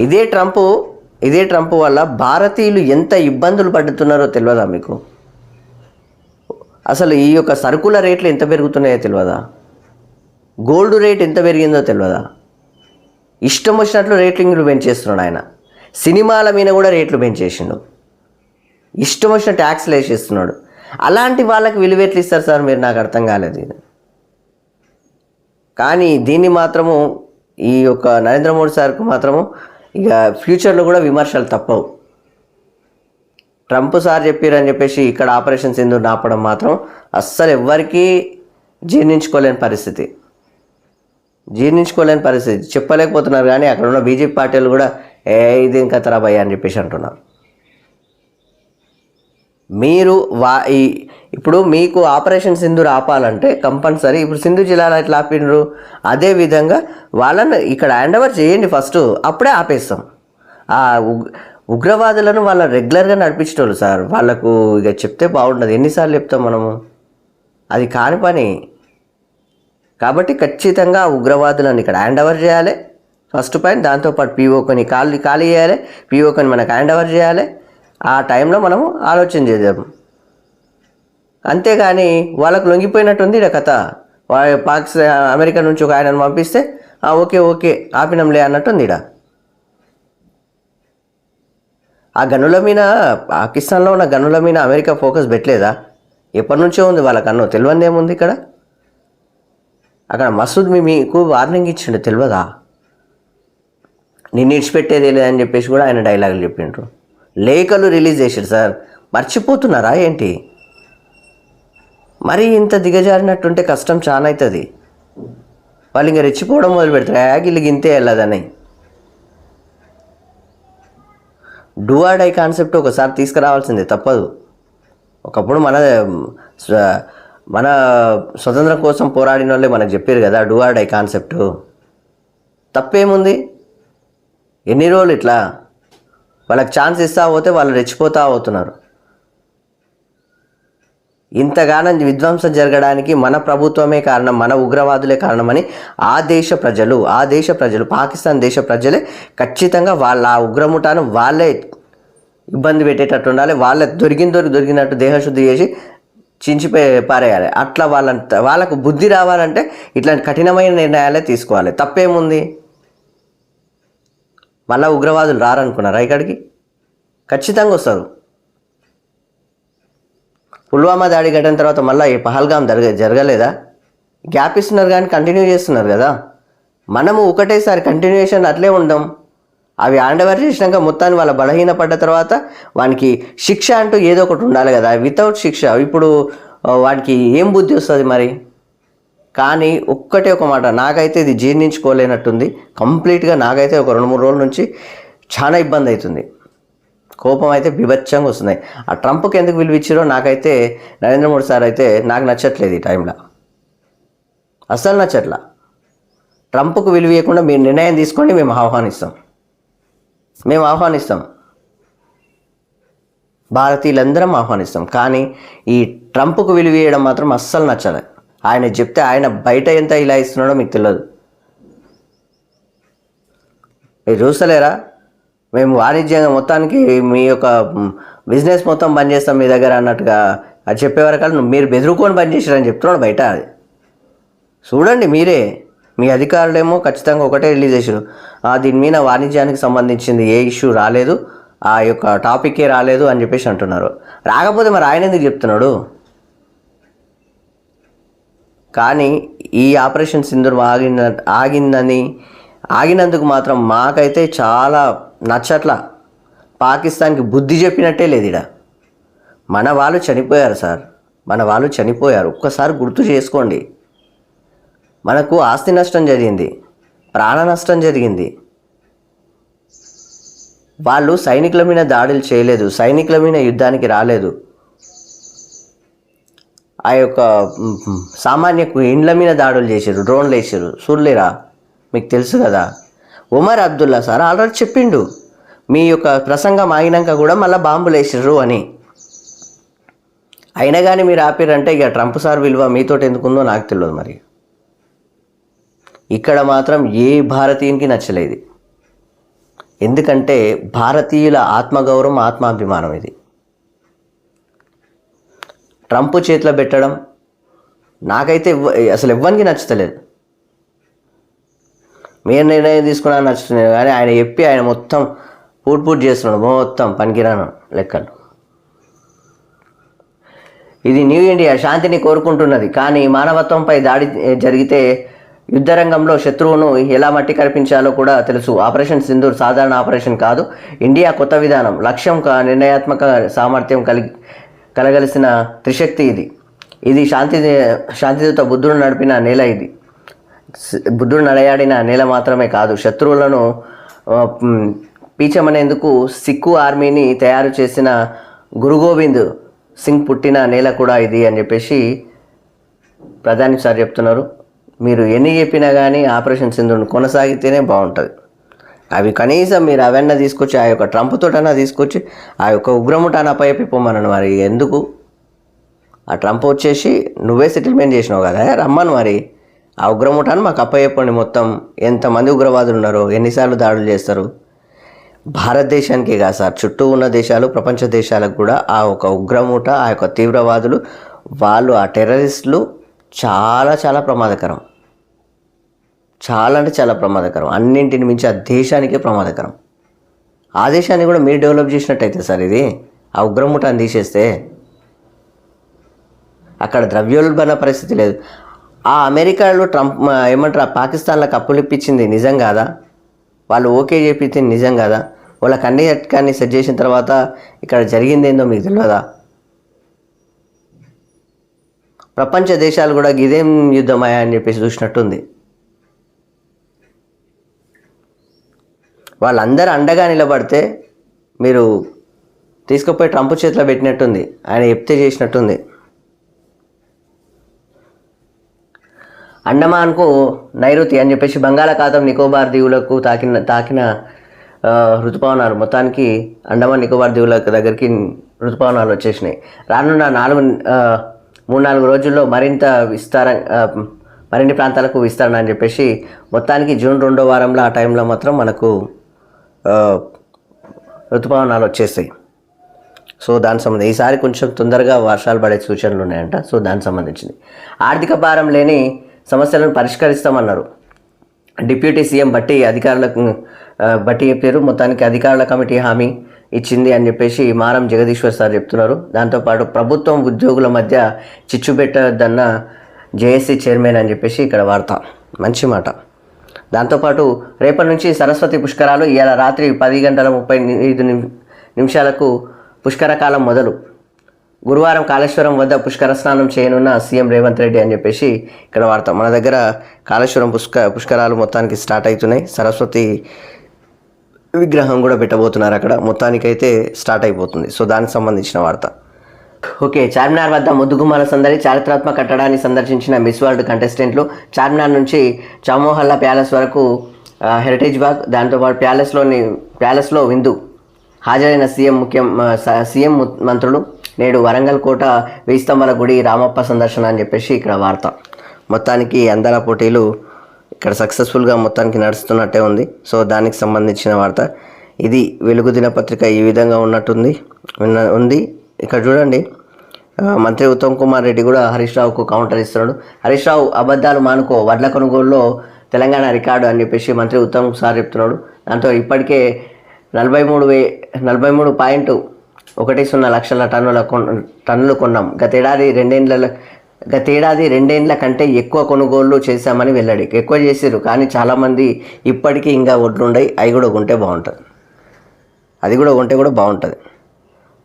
ఇదే ట్రంప్ వల్ల భారతీయులు ఎంత ఇబ్బందులు పడుతున్నారో తెలియదా మీకు? అసలు ఈ యొక్క సరుకుల రేట్లు ఎంత పెరుగుతున్నాయో తెలియదా? గోల్డ్ రేట్ ఎంత పెరిగిందో తెలియదా? ఇష్టం వచ్చినట్లు రేట్లు పెంచేస్తున్నాడు ఆయన. సినిమాల మీద కూడా రేట్లు పెంచేసిండు, ఇష్టం వచ్చిన ట్యాక్స్లు వేసేస్తున్నాడు. అలాంటి వాళ్ళకి విలువ ఎట్లు ఇస్తారు సార్ మీరు? నాకు అర్థం కాలేదు ఇది. కానీ దీన్ని మాత్రము ఈ యొక్క నరేంద్ర మోడీ సార్కు మాత్రము ఇక ఫ్యూచర్లో కూడా విమర్శలు తప్పవు. ట్రంప్ సార్ చెప్పారని చెప్పేసి ఇక్కడ ఆపరేషన్ సింధూర్ ఆపడం మాత్రం అస్సలు ఎవ్వరికీ జీర్ణించుకోలేని పరిస్థితి. చెప్పలేకపోతున్నారు. కానీ అక్కడ ఉన్న బీజేపీ పార్టీలు కూడా ఇదేం కతరా భయ్యా అని చెప్పేసి అంటున్నారు. మీరు ఇప్పుడు మీకు ఆపరేషన్ సింధూర్ ఆపాలంటే కంపల్సరీ ఇప్పుడు సింధు జిల్లాలో ఎట్లా ఆపినరు అదేవిధంగా వాళ్ళని ఇక్కడ హ్యాండ్ ఓవర్ చేయండి ఫస్ట్, అప్పుడే ఆపేస్తాం. ఆ ఉగ్రవాదులను వాళ్ళ రెగ్యులర్గా నడిపించేటోళ్ళు సార్, వాళ్ళకు ఇక చెప్తే బాగుండదు. ఎన్నిసార్లు చెప్తాం మనము? అది కాని పని. కాబట్టి ఖచ్చితంగా ఉగ్రవాదులను ఇక్కడ హ్యాండ్ ఓవర్ చేయాలి ఫస్ట్ పాయింట్. దాంతోపాటు పీఓకొని ఖాళీ చేయాలి, పీఓకొని మనకు హ్యాండ్ ఓవర్ చేయాలి. ఆ టైంలో మనము ఆలోచన చేద్దాం. అంతేగాని వాళ్ళకు లొంగిపోయినట్టుంది ఇక్కడ కథ. అమెరికా నుంచి ఒక ఆయనను పంపిస్తే ఓకే ఆపినంలే అన్నట్టుంది ఇక్కడ. ఆ గనుల మీద, పాకిస్తాన్లో ఉన్న గనుల మీద అమెరికా ఫోకస్ పెట్టలేదా? ఎప్పటి నుంచో ఉంది వాళ్ళ కన్ను, తెలియదు ఏముంది ఇక్కడ. అక్కడ మసూద్ మీకు వార్నింగ్ ఇచ్చిండు, తెలియదా? నిన్ను ఇడిచిపెట్టేది లేదని చెప్పేసి కూడా ఆయన డైలాగులు చెప్పిండ్రు. లేఖలు రిలీజ్ చేశారు సార్, మర్చిపోతున్నారా ఏంటి? మరి ఇంత దిగజారినట్టుంటే కష్టం చాలా అవుతుంది. వాళ్ళు ఇంకా రెచ్చిపోవడం మొదలు పెడతారు, వీళ్ళకి ఇంతే వెళ్ళదని. డూ ఆర్ డై కాన్సెప్ట్ ఒకసారి తీసుకురావాల్సిందే, తప్పదు. ఒకప్పుడు మన స్వతంత్రం కోసం పోరాడిన వాళ్ళే మనకు చెప్పారు కదా డూ ఆర్ డై కాన్సెప్ట్. తప్పేముంది? ఎన్ని రోజులు ఇట్లా వాళ్ళకి ఛాన్స్ ఇస్తా పోతే వాళ్ళు రెచ్చిపోతూ అవుతున్నారు. ఇంతగానం విధ్వంసం జరగడానికి మన ప్రభుత్వమే కారణం, మన ఉగ్రవాదులే కారణమని ఆ దేశ ప్రజలు పాకిస్తాన్ దేశ ప్రజలే ఖచ్చితంగా వాళ్ళ ఆ ఉగ్రముఠాను వాళ్ళే ఇబ్బంది పెట్టేటట్టు ఉండాలి. వాళ్ళ దొరికినట్టు దేహశుద్ధి చేసి పారేయాలి. అట్లా వాళ్ళకు బుద్ధి రావాలంటే ఇట్లాంటి కఠినమైన నిర్ణయాలే తీసుకోవాలి. తప్పేముంది? మళ్ళీ ఉగ్రవాదులు రారనుకున్నారా ఇక్కడికి? ఖచ్చితంగా వస్తారు. పుల్వామా దాడి ఘటన తర్వాత మళ్ళీ ఈ పహల్గాం జరగలేదా? గ్యాప్ ఇస్తున్నారు కానీ కంటిన్యూ చేస్తున్నారు కదా. మనము ఒకటేసారి కంటిన్యూషన్ అట్లే ఉందాం. అవి హ్యాండ్ ఓవర్ చేసినాక మొత్తాన్ని వాళ్ళ బలహీనపడ్డ తర్వాత వానికి శిక్ష అంటూ ఏదో ఒకటి ఉండాలి కదా. వితౌట్ శిక్ష ఇప్పుడు వాడికి ఏం బుద్ధి వస్తుంది మరి? కానీ ఒక్కటే ఒక మాట, నాకైతే ఇది జీర్ణించుకోలేనట్టుంది కంప్లీట్గా. నాకైతే ఒక 2-3 రోజుల నుంచి చాలా ఇబ్బంది అవుతుంది. కోపం అయితే బీభత్సంగా వస్తున్నాయి. ఆ ట్రంప్కి ఎందుకు విలువిచ్చారో నాకైతే, నరేంద్ర మోడీ సార్ అయితే నాకు నచ్చట్లేదు ఈ టైంలో, అస్సలు నచ్చట్లా. ట్రంప్కు విలువ ఇవ్వకుండా మీరు నిర్ణయం తీసుకోండి, మేము ఆహ్వానిస్తాం, భారతీయులందరం ఆహ్వానిస్తాం. కానీ ఈ ట్రంప్కు విలువ ఇవ్వడం మాత్రం అస్సలు నచ్చలేదు. ఆయన చెప్తే ఆయన బయట ఎంత ఇలా ఇస్తున్నాడో మీకు తెలియదు. మీరు చూస్తలేరా? మేము వాణిజ్యంగా మొత్తానికి మీ యొక్క బిజినెస్ మొత్తం బంద్ చేస్తాం మీ దగ్గర అన్నట్టుగా అది చెప్పేవరకల్లా మీరు బెదిరుకొని బంద్ చేశారని చెప్తున్నాడు బయట. అది చూడండి మీరే. మీ అధికారులేమో ఖచ్చితంగా ఒకటే రిలీజ్ చేశారు, దీని మీద వాణిజ్యానికి సంబంధించింది ఏ ఇష్యూ రాలేదు, ఆ యొక్క టాపికే రాలేదు అని చెప్పేసి అంటున్నారు. రాకపోతే మరి ఆయన ఎందుకు చెప్తున్నాడు? కానీ ఈ ఆపరేషన్ సింధూర్ ఆగినందుకు మాత్రం మాకైతే చాలా నచ్చట్లా. పాకిస్తాన్కి బుద్ధి చెప్పినట్టే లేదు ఇక్కడ. మన వాళ్ళు చనిపోయారు సార్, మన వాళ్ళు చనిపోయారు. ఒక్కసారి గుర్తు చేసుకోండి. మనకు ఆస్తి నష్టం జరిగింది, ప్రాణ నష్టం జరిగింది. వాళ్ళు సైనికుల మీద దాడులు చేయలేదు, సైనికుల మీద యుద్ధానికి రాలేదు. ఆ యొక్క సామాన్య ఇండ్ల మీద దాడులు చేశారు, డ్రోన్లు వేసారు. చూడలేరా? మీకు తెలుసు కదా. ఉమర్ అబ్దుల్లా సార్ ఆల్రెడీ చెప్పిండు, మీ యొక్క ప్రసంగం ఆగినాక కూడా మళ్ళీ బాంబులు వేసారు అని. అయినా కానీ మీరు ఆపిరంటే ఇక ట్రంప్ సార్ విలువ మీతోటి ఎందుకుందో నాకు తెలియదు. మరి ఇక్కడ మాత్రం ఏ భారతీయునికి నచ్చలేదు. ఎందుకంటే భారతీయుల ఆత్మగౌరవం, ఆత్మాభిమానం ఇది. ట్రంప్ చేతిలో పెట్టడం నాకైతే అసలు ఎవ్వరికి నచ్చలేదు. మీరు నిర్ణయం తీసుకున్నా నచ్చుతున్నాయి, కానీ ఆయన చెప్పి ఆయన మొత్తం పూట్ చేస్తున్నాడు, మొత్తం పనికిరాను లెక్కలు. ఇది న్యూ ఇండియా శాంతిని కోరుకుంటున్నది, కానీ మానవత్వంపై దాడి జరిగితే యుద్ధరంగంలో శత్రువును ఎలా మట్టి కరిపించాలో కూడా తెలుసు. ఆపరేషన్ సింధూర్ సాధారణ ఆపరేషన్ కాదు, ఇండియా కొత్త విధానం, లక్ష్యం, నిర్ణయాత్మక సామర్థ్యం కలగలిసిన త్రిశక్తి ఇది. ఇది శాంతియుత బుద్ధుడు నడిపిన నేల. ఇది బుద్ధుడు నడయాడిన నేల మాత్రమే కాదు, శత్రువులను పీచమనేందుకు సిక్కు ఆర్మీని తయారు చేసిన గురు గోవింద్ సింగ్ పుట్టిన నేల కూడా ఇది అని చెప్పేసి ప్రధాని సార్ చెప్తున్నారు. మీరు ఎన్ని చెప్పినా కానీ ఆపరేషన్ సింధూర్ను కొనసాగితేనే బాగుంటుంది. అవి కనీసం మీరు అవన్నీ తీసుకొచ్చి ఆ యొక్క ట్రంప్ తోటన్నా తీసుకొచ్చి ఆ యొక్క ఉగ్రముఠాన్ని అప్పయ్యపోమన్నాను. మరి ఎందుకు? ఆ ట్రంప్ వచ్చేసి నువ్వే సెటిల్మెంట్ చేసినావు కదా, రమ్మను. మరి ఆ ఉగ్రముఠాన్ని మాకు అప్పచెప్పండి, మొత్తం ఎంతమంది ఉగ్రవాదులు ఉన్నారో, ఎన్నిసార్లు దాడులు చేస్తారు. భారతదేశానికే కాదు సార్, చుట్టూ ఉన్న దేశాలు, ప్రపంచ దేశాలకు కూడా ఆ ఒక ఉగ్రముఠ, ఆ యొక్క తీవ్రవాదులు, వాళ్ళు ఆ టెర్రరిస్టులు చాలా చాలా ప్రమాదకరం. చాలా అంటే చాలా ప్రమాదకరం. అన్నింటిని మించి ఆ దేశానికే ప్రమాదకరం. ఆ దేశాన్ని కూడా మీరు డెవలప్ చేసినట్టయితే సార్, ఇది ఆ ఉగ్రముఠాన్ని తీసేస్తే అక్కడ ద్రవ్యోల్బణ పరిస్థితి లేదు. ఆ అమెరికాలో ట్రంప్ ఏమంటారు, ఆ పాకిస్తాన్లకు అప్పులు ఇప్పించింది నిజం కాదా? వాళ్ళు ఓకే చేపించింది నిజం కాదా? వాళ్ళకి అన్ని సెట్ చేసిన తర్వాత ఇక్కడ జరిగింది ఏందో మీకు తెలియదా? ప్రపంచ దేశాలు కూడా ఇదేం యుద్ధమయ్యా అని చెప్పేసి చూసినట్టుంది. వాళ్ళందరూ అండగా నిలబడితే మీరు తీసుకుపోయి ట్రంప్ చేతిలో పెట్టినట్టుంది, ఆయన చెప్తే చేసినట్టుంది. అండమాన్కు నైరుతి అని చెప్పేసి బంగాళాఖాతం నికోబార్ దీవులకు తాకిన ఋతుపవనాలు, మొత్తానికి అండమాన్ నికోబార్ దీవుల దగ్గరికి ఋతుపవనాలు వచ్చేసినాయి. రానున్న 3-4 రోజుల్లో మరిన్ని ప్రాంతాలకు విస్తరణ అని చెప్పేసి మొత్తానికి జూన్ 2వ వారంలో ఆ టైంలో మాత్రం మనకు ఋతుపవనాలు వచ్చేస్తాయి. సో దానికి సంబంధించి ఈసారి కొంచెం తొందరగా వర్షాలు పడే సూచనలు ఉన్నాయంట. సో దానికి సంబంధించింది ఆర్థిక భారం లేని సమస్యలను పరిష్కరిస్తామన్నారు డిప్యూటీ సీఎం బట్టి చెప్పారు. మొత్తానికి అధికారుల కమిటీ హామీ ఇచ్చింది అని చెప్పేసి మారం జగదీశ్వర్ సార్ చెప్తున్నారు. దాంతోపాటు ప్రభుత్వం ఉద్యోగుల మధ్య చిచ్చు పెట్టదన్న జేఏసీ చైర్మన్ అని చెప్పేసి ఇక్కడ వార్త, మంచి మాట. దాంతోపాటు రేపటి నుంచి సరస్వతి పుష్కరాలు, ఇవాళ రాత్రి 10:35 పుష్కరకాలం మొదలు. గురువారం కాళేశ్వరం వద్ద పుష్కర స్నానం చేయనున్న సీఎం రేవంత్ రెడ్డి అని చెప్పేసి ఇక్కడ వార్త. మన దగ్గర కాళేశ్వరం పుష్కరాలు మొత్తానికి స్టార్ట్ అవుతున్నాయి. సరస్వతి విగ్రహం కూడా పెట్టబోతున్నారు అక్కడ, మొత్తానికైతే స్టార్ట్ అయిపోతుంది. సో దానికి సంబంధించిన వార్త. ఓకే, చార్మినార్ వద్ద ముద్దుగుమ్మాల సందడి. చారిత్రాత్మక కట్టడాన్ని సందర్శించిన మిస్ వరల్డ్ కంటెస్టెంట్లు. చార్మినార్ నుంచి చామోహల్లా ప్యాలెస్ వరకు హెరిటేజ్ బాగ్, దాంతోపాటు ప్యాలెస్లో విందు. హాజరైన సీఎం మంత్రులు. నేడు వరంగల్ కోట, వెయ్యి స్తంభాల గుడి, రామప్ప సందర్శన అని చెప్పేసి ఇక్కడ వార్త. మొత్తానికి అందాల పోటీలు ఇక్కడ సక్సెస్ఫుల్గా మొత్తానికి నడుస్తున్నట్టే ఉంది. సో దానికి సంబంధించిన వార్త ఇది. వెలుగు దినపత్రిక ఈ విధంగా ఉంది. ఇక్కడ చూడండి, మంత్రి ఉత్తమ్ కుమార్ రెడ్డి కూడా హరీష్ రావుకు కౌంటర్ ఇస్తున్నాడు. హరీష్ రావు అబద్ధాలు మానుకో, వడ్ల కొనుగోలులో తెలంగాణ రికార్డు అని చెప్పేసి మంత్రి ఉత్తమ్ సార్ చెప్తున్నాడు. దాంతో ఇప్పటికే 43.10 లక్షల టన్నులు కొన్నాం. గతేడాది రెండేండ్ల కంటే ఎక్కువ కొనుగోళ్లు చేశామని వెల్లడి. ఎక్కువ చేసారు, కానీ చాలామంది ఇప్పటికీ ఇంకా ఒడ్లుండయి, అవి కూడా కొంటే బాగుంటుంది, అది కూడా కొంటే కూడా బాగుంటుంది.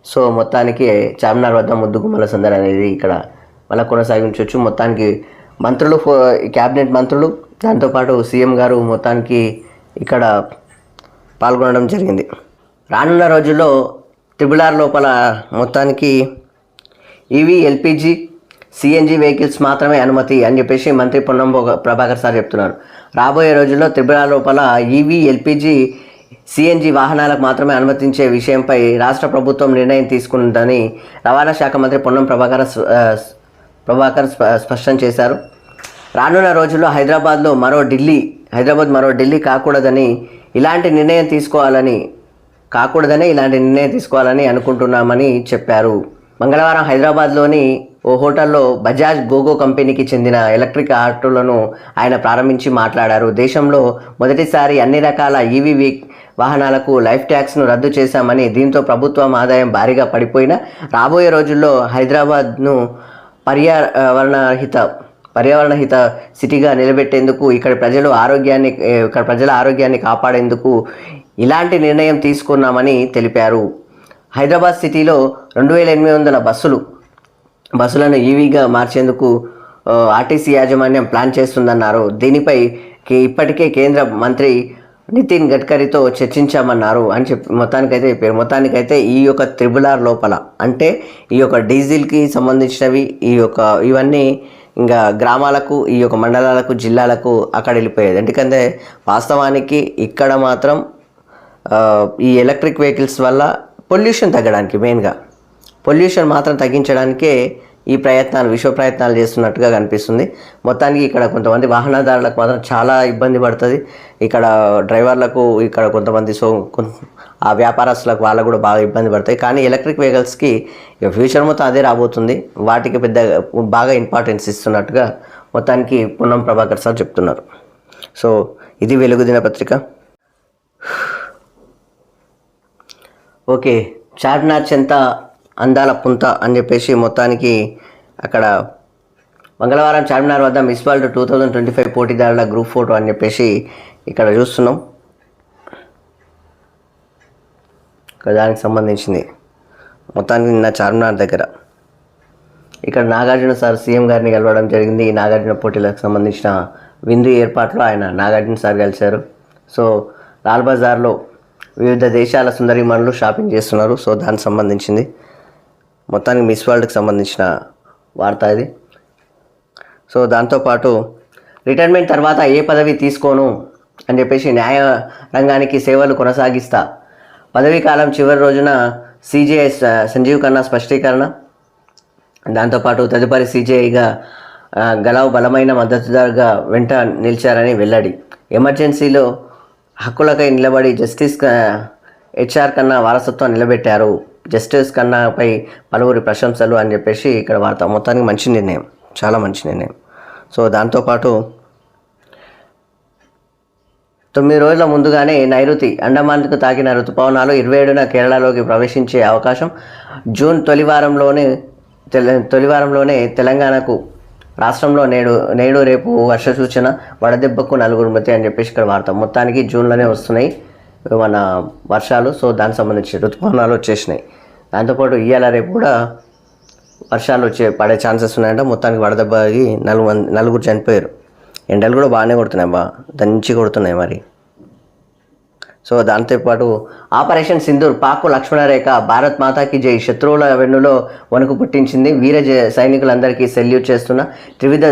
సో మొత్తానికి చార్మినార్ వద్ద ముద్దుగుమ్మల సందడి అనేది ఇక్కడ మళ్ళీ కొనసాగించవచ్చు. మొత్తానికి మంత్రులు, క్యాబినెట్ మంత్రులు, దాంతోపాటు సీఎం గారు మొత్తానికి ఇక్కడ పాల్గొనడం జరిగింది. రానున్న రోజుల్లో RRR లోపల మొత్తానికి ఈవీ, ఎల్పిజి, సిఎన్జి వెహికల్స్ మాత్రమే అనుమతి అని చెప్పేసి మంత్రి పొన్నం ప్రభాకర్ సార్ చెప్తున్నారు. రాబోయే రోజుల్లో RRR లోపల ఈవీ, ఎల్పిజి, సిఎన్జి వాహనాలకు మాత్రమే అనుమతించే విషయంపై రాష్ట్ర ప్రభుత్వం నిర్ణయం తీసుకుందని రవాణా శాఖ మంత్రి పొన్నం ప్రభాకర్ స్పష్టం చేశారు. రానున్న రోజుల్లో హైదరాబాద్ మరో ఢిల్లీ కాకూడదని ఇలాంటి నిర్ణయం తీసుకోవాలని అనుకుంటున్నామని చెప్పారు. మంగళవారం హైదరాబాద్లోని ఓ హోటల్లో బజాజ్ గోగో కంపెనీకి చెందిన ఎలక్ట్రిక్ ఆటోలను ఆయన ప్రారంభించి మాట్లాడారు. దేశంలో మొదటిసారి అన్ని రకాల ఈవీ వాహనాలకు లైఫ్ ట్యాక్స్ను రద్దు చేశామని, దీంతో ప్రభుత్వం ఆదాయం భారీగా పడిపోయినా రాబోయే రోజుల్లో హైదరాబాద్ను పర్యావరణ హిత సిటీగా నిలబెట్టేందుకు, ఇక్కడ ప్రజల ఆరోగ్యాన్ని కాపాడేందుకు ఇలాంటి నిర్ణయం తీసుకున్నామని తెలిపారు. హైదరాబాద్ సిటీలో 2800 బస్సులను ఈవీగా మార్చేందుకు ఆర్టీసీ యాజమాన్యం ప్లాన్ చేస్తుందన్నారు. దీనిపై ఇప్పటికే కేంద్ర మంత్రి నితిన్ గడ్కరీతో చర్చించామన్నారు అని మొత్తానికైతే చెప్పారు. మొత్తానికైతే ఈ యొక్క RRR లోపల అంటే ఈ యొక్క డీజిల్కి సంబంధించినవి ఇవన్నీ ఇంకా గ్రామాలకు, ఈ యొక్క మండలాలకు, జిల్లాలకు అక్కడ వెళ్ళిపోయేది. ఎందుకంటే వాస్తవానికి ఇక్కడ మాత్రం ఈ ఎలక్ట్రిక్ వెహికల్స్ వల్ల పొల్యూషన్ తగ్గడానికి, మెయిన్గా పొల్యూషన్ మాత్రం తగ్గించడానికే ఈ విశ్వ ప్రయత్నాలు చేస్తున్నట్టుగా కనిపిస్తుంది. మొత్తానికి ఇక్కడ కొంతమంది వాహనదారులకు మాత్రం చాలా ఇబ్బంది పడుతుంది. ఇక్కడ డ్రైవర్లకు, ఇక్కడ కొంతమంది ఆ వ్యాపారస్తులకు వాళ్ళకు కూడా బాగా ఇబ్బంది పడతాయి. కానీ ఎలక్ట్రిక్ వెహికల్స్కి ఫ్యూచర్ మొత్తం అదే రాబోతుంది. వాటికి బాగా ఇంపార్టెన్స్ ఇస్తున్నట్టుగా మొత్తానికి పొన్నం ప్రభాకర్ సార్ చెప్తున్నారు. సో ఇది వెలుగు దినపత్రిక. ఓకే, చార్మినార్ చెంత అందాల పుంత అని చెప్పేసి మొత్తానికి అక్కడ మంగళవారం చార్మినార్ వద్ద మిస్ వరల్డ్ 2025 పోటీదారుల గ్రూప్ ఫోటో అని చెప్పేసి ఇక్కడ చూస్తున్నాం. దానికి సంబంధించింది మొత్తానికి నిన్న చార్మినార్ దగ్గర ఇక్కడ నాగార్జున సార్ సీఎం గారిని కలవడం జరిగింది. ఈ నాగార్జున పోటీలకు సంబంధించిన విందు ఏర్పాట్లో ఆయన నాగార్జున సార్ కలిశారు. సో లాల్ బజార్లో వివిధ దేశాల సుందరీమణులు షాపింగ్ చేస్తున్నారు. సో దానికి సంబంధించింది మొత్తానికి మిస్ వరల్డ్కి సంబంధించిన వార్త ఇది. సో దాంతోపాటు రిటైర్మెంట్ తర్వాత ఏ పదవి తీసుకోను అని చెప్పేసి న్యాయ రంగానికి సేవలు కొనసాగిస్తా, పదవీ కాలం చివరి రోజున సిజేఐ సంజీవ్ ఖన్నా స్పష్టీకరణ. దాంతోపాటు తదుపరి సిజేఐగా గలావ్ బలమైన మద్దతుదారుగా వెంట నిలిచారని వెల్లడి. ఎమర్జెన్సీలో హక్కులకై నిలబడి జస్టిస్ హెచ్ఆర్ ఖన్నా వారసత్వం నిలబెట్టారు. జస్టిస్ ఖన్నాపై పలువురి ప్రశంసలు అని చెప్పేసి ఇక్కడ వార్త. మొత్తానికి మంచి నిర్ణయం, చాలా మంచి నిర్ణయం. సో దాంతోపాటు 9 రోజుల ముందుగానే నైరుతి అండమాన్కు తాకిన రుతుపవనాలు 27న కేరళలోకి ప్రవేశించే అవకాశం. జూన్ తొలివారంలోనే తెలంగాణకు రాష్ట్రంలో నేడు రేపు వర్ష సూచన, వడదెబ్బకు 4 మృతి అని చెప్పేసి ఇక్కడ వార్త. మొత్తానికి జూన్లోనే వస్తున్నాయి మన వర్షాలు. సో దానికి సంబంధించి ఋతుపవనాలు వచ్చేసినాయి. దాంతోపాటు ఇవాళ రేపు కూడా వర్షాలు పడే ఛాన్సెస్ ఉన్నాయంట. మొత్తానికి వడదెబ్బకి 4 చనిపోయారు. ఎండలు కూడా బాగానే కొడుతున్నాయి, దంచి కొడుతున్నాయి మరి. సో దాంతోపాటు ఆపరేషన్ సింధూర్, పాక్ లక్ష్మణరేఖ, భారత్ మాతాకి జై, శత్రువుల వెన్నులో వణుకు పుట్టించింది. వీర సైనికులందరికీ సెల్యూట్ చేస్తున్న త్రివిధ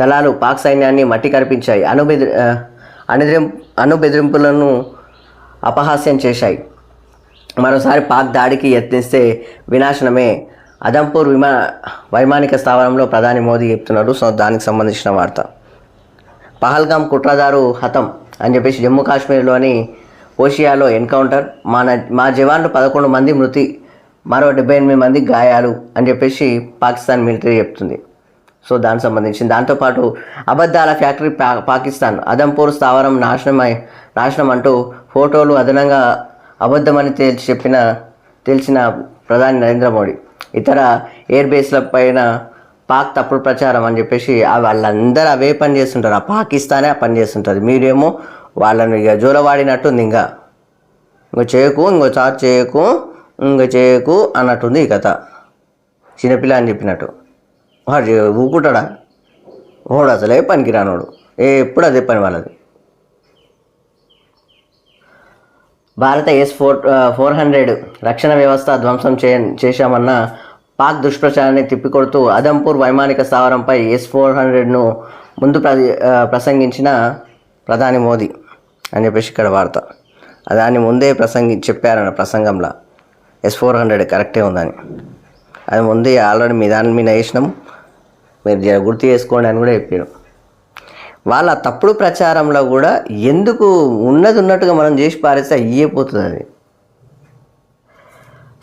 దళాలు పాక్ సైన్యాన్ని మట్టి కరిపించాయి. అణుబెదిరింపులను అపహాస్యం చేశాయి. మరోసారి పాక్ దాడికి యత్నిస్తే వినాశనమే. అదంపూర్ వైమానిక స్థావరంలో ప్రధాని మోదీ చెప్తున్నారు. సో దానికి సంబంధించిన వార్త. పహల్గామ్ కుట్రదారు హతం అని చెప్పేసి జమ్మూ కాశ్మీర్లోని ఓషియాలో ఎన్కౌంటర్. మా జవాన్లు 11 మంది మృతి, మరో 78 మంది గాయాలు అని చెప్పేసి పాకిస్తాన్ మిలిటరీ చెప్తుంది. సో దానికి సంబంధించింది. దాంతోపాటు అబద్ధాల ఫ్యాక్టరీ పాకిస్తాన్, అదంపూర్ స్థావరం నాశనం అంటూ ఫోటోలు అదనంగా అబద్ధమని తెలిసిన ప్రధాని నరేంద్ర మోడీ. ఇతర ఎయిర్ బేస్ల పైన పాక్ తప్పుడు ప్రచారం అని చెప్పేసి వాళ్ళందరూ అవే పని చేస్తుంటారు. ఆ పాకిస్తానే ఆ పని చేస్తుంటుంది. మీరేమో వాళ్ళని ఇక జోలవాడినట్టుంది. ఇంకో చార్జ్ చేయకు అన్నట్టుంది ఈ కథ. చిన్నపిల్ల అని చెప్పినట్టు వాడు ఊకుంటాడా? వాడు అసలే పనికి రానోడు, ఎప్పుడు అదే పని వాళ్ళది. భారత S-400 రక్షణ వ్యవస్థ ధ్వంసం చేశామన్న పాక్ దుష్ప్రచారాన్ని తిప్పికొడుతూ అదంపూర్ వైమానిక స్థావరంపై S-400ను ముందు ప్రసంగించిన ప్రధాని మోదీ అని చెప్పేసి ఇక్కడ వార్త. దాన్ని ముందే చెప్పారన్న ప్రసంగంలో S-400 కరెక్టే ఉందని. అది ముందే ఆల్రెడీ దాని మీద వేసినాం, మీరు గుర్తు చేసుకోండి అని కూడా చెప్పారు. వాళ్ళ తప్పుడు ప్రచారంలో కూడా ఎందుకు ఉన్నట్టుగా మనం చేసి పారేస్తే అయ్యేపోతుంది అది.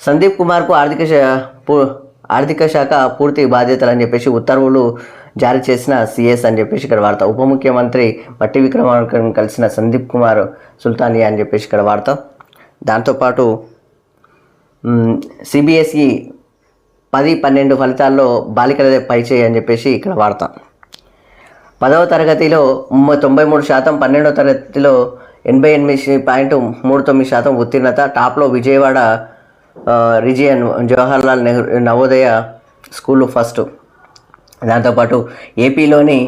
సందీప్ కుమార్కు ఆర్థిక శాఖ పూర్తి బాధ్యతలు అని చెప్పేసి ఉత్తర్వులు జారీ చేసిన సిఎస్ అని చెప్పేసి ఇక్కడ వార్త. ఉప ముఖ్యమంత్రి మట్టి విక్రమార్కను కలిసిన సందీప్ కుమార్ సుల్తానియా అని చెప్పేసి ఇక్కడ వార్త. దాంతోపాటు సిబిఎస్ఈ 10-12 ఫలితాల్లో బాలికలదే పైచేయి అని చెప్పేసి ఇక్కడ వార్త. 10వ తరగతిలో 93%, 12వ తరగతిలో 88.39% ఉత్తీర్ణత. టాప్లో Vijayawada region Jawaharlal Nehru Navodaya school first. దాంతోపాటు ఏపీలోని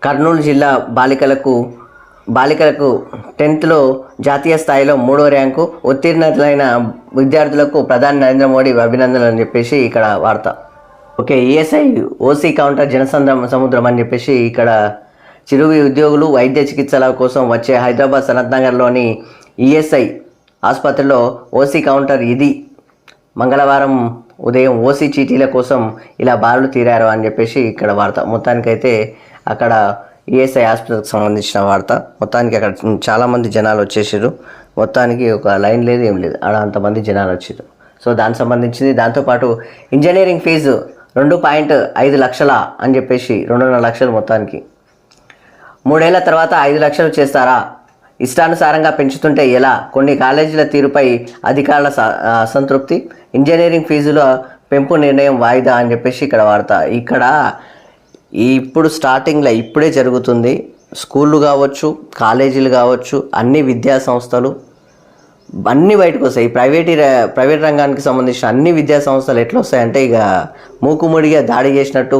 కర్నూలు జిల్లా బాలికలకు 10th జాతీయ స్థాయిలో 3వ ర్యాంకు. ఉత్తీర్ణులైన విద్యార్థులకు ప్రధాని నరేంద్ర మోడీ అభినందనలు అని చెప్పేసి ఇక్కడ వార్త. ఓకే, ఈఎస్ఐ ఓసీ కౌంటర్ జనసముద్రం అని చెప్పేసి ఇక్కడ చిరువి ఉద్యోగులు వైద్య చికిత్సల కోసం వచ్చే హైదరాబాద్ సనత్ నగర్లోని ఈఎస్ఐ ఆసుపత్రిలో ఓసీ కౌంటర్ ఇది మంగళవారం ఉదయం ఓసీ చీటీల కోసం ఇలా బారులు తీరారు అని చెప్పేసి ఇక్కడ వార్త. మొత్తానికైతే అక్కడ ఈఎస్ఐ హాస్పిటల్కి సంబంధించిన వార్త. మొత్తానికి అక్కడ చాలామంది జనాలు వచ్చేసారు. మొత్తానికి ఒక లైన్ లేదు ఏం లేదు, అక్కడ అంతమంది జనాలు వచ్చారు. సో దానికి సంబంధించింది. దాంతోపాటు ఇంజనీరింగ్ ఫీజు 2.5 లక్షల అని చెప్పేసి 2.5 లక్షలు మొత్తానికి. 3 ఏళ్ల తర్వాత 5 లక్షలు చేస్తారా? ఇష్టానుసారంగా పెంచుతుంటే ఎలా? కొన్ని కాలేజీల తీరుపై అధికారుల అసంతృప్తి. ఇంజనీరింగ్ ఫీజుల పెంపు నిర్ణయం వాయిదా అని చెప్పేసి ఇక్కడ వార్త. ఇక్కడ ఇప్పుడు స్టార్టింగ్లో ఇప్పుడే జరుగుతుంది. స్కూళ్ళు కావచ్చు, కాలేజీలు కావచ్చు, అన్ని విద్యా సంస్థలు అన్నీ బయటకు వస్తాయి. ప్రైవేట్ రంగానికి సంబంధించిన అన్ని విద్యా సంస్థలు ఎట్లా వస్తాయంటే ఇక మూకుముడిగా దాడి చేసినట్టు.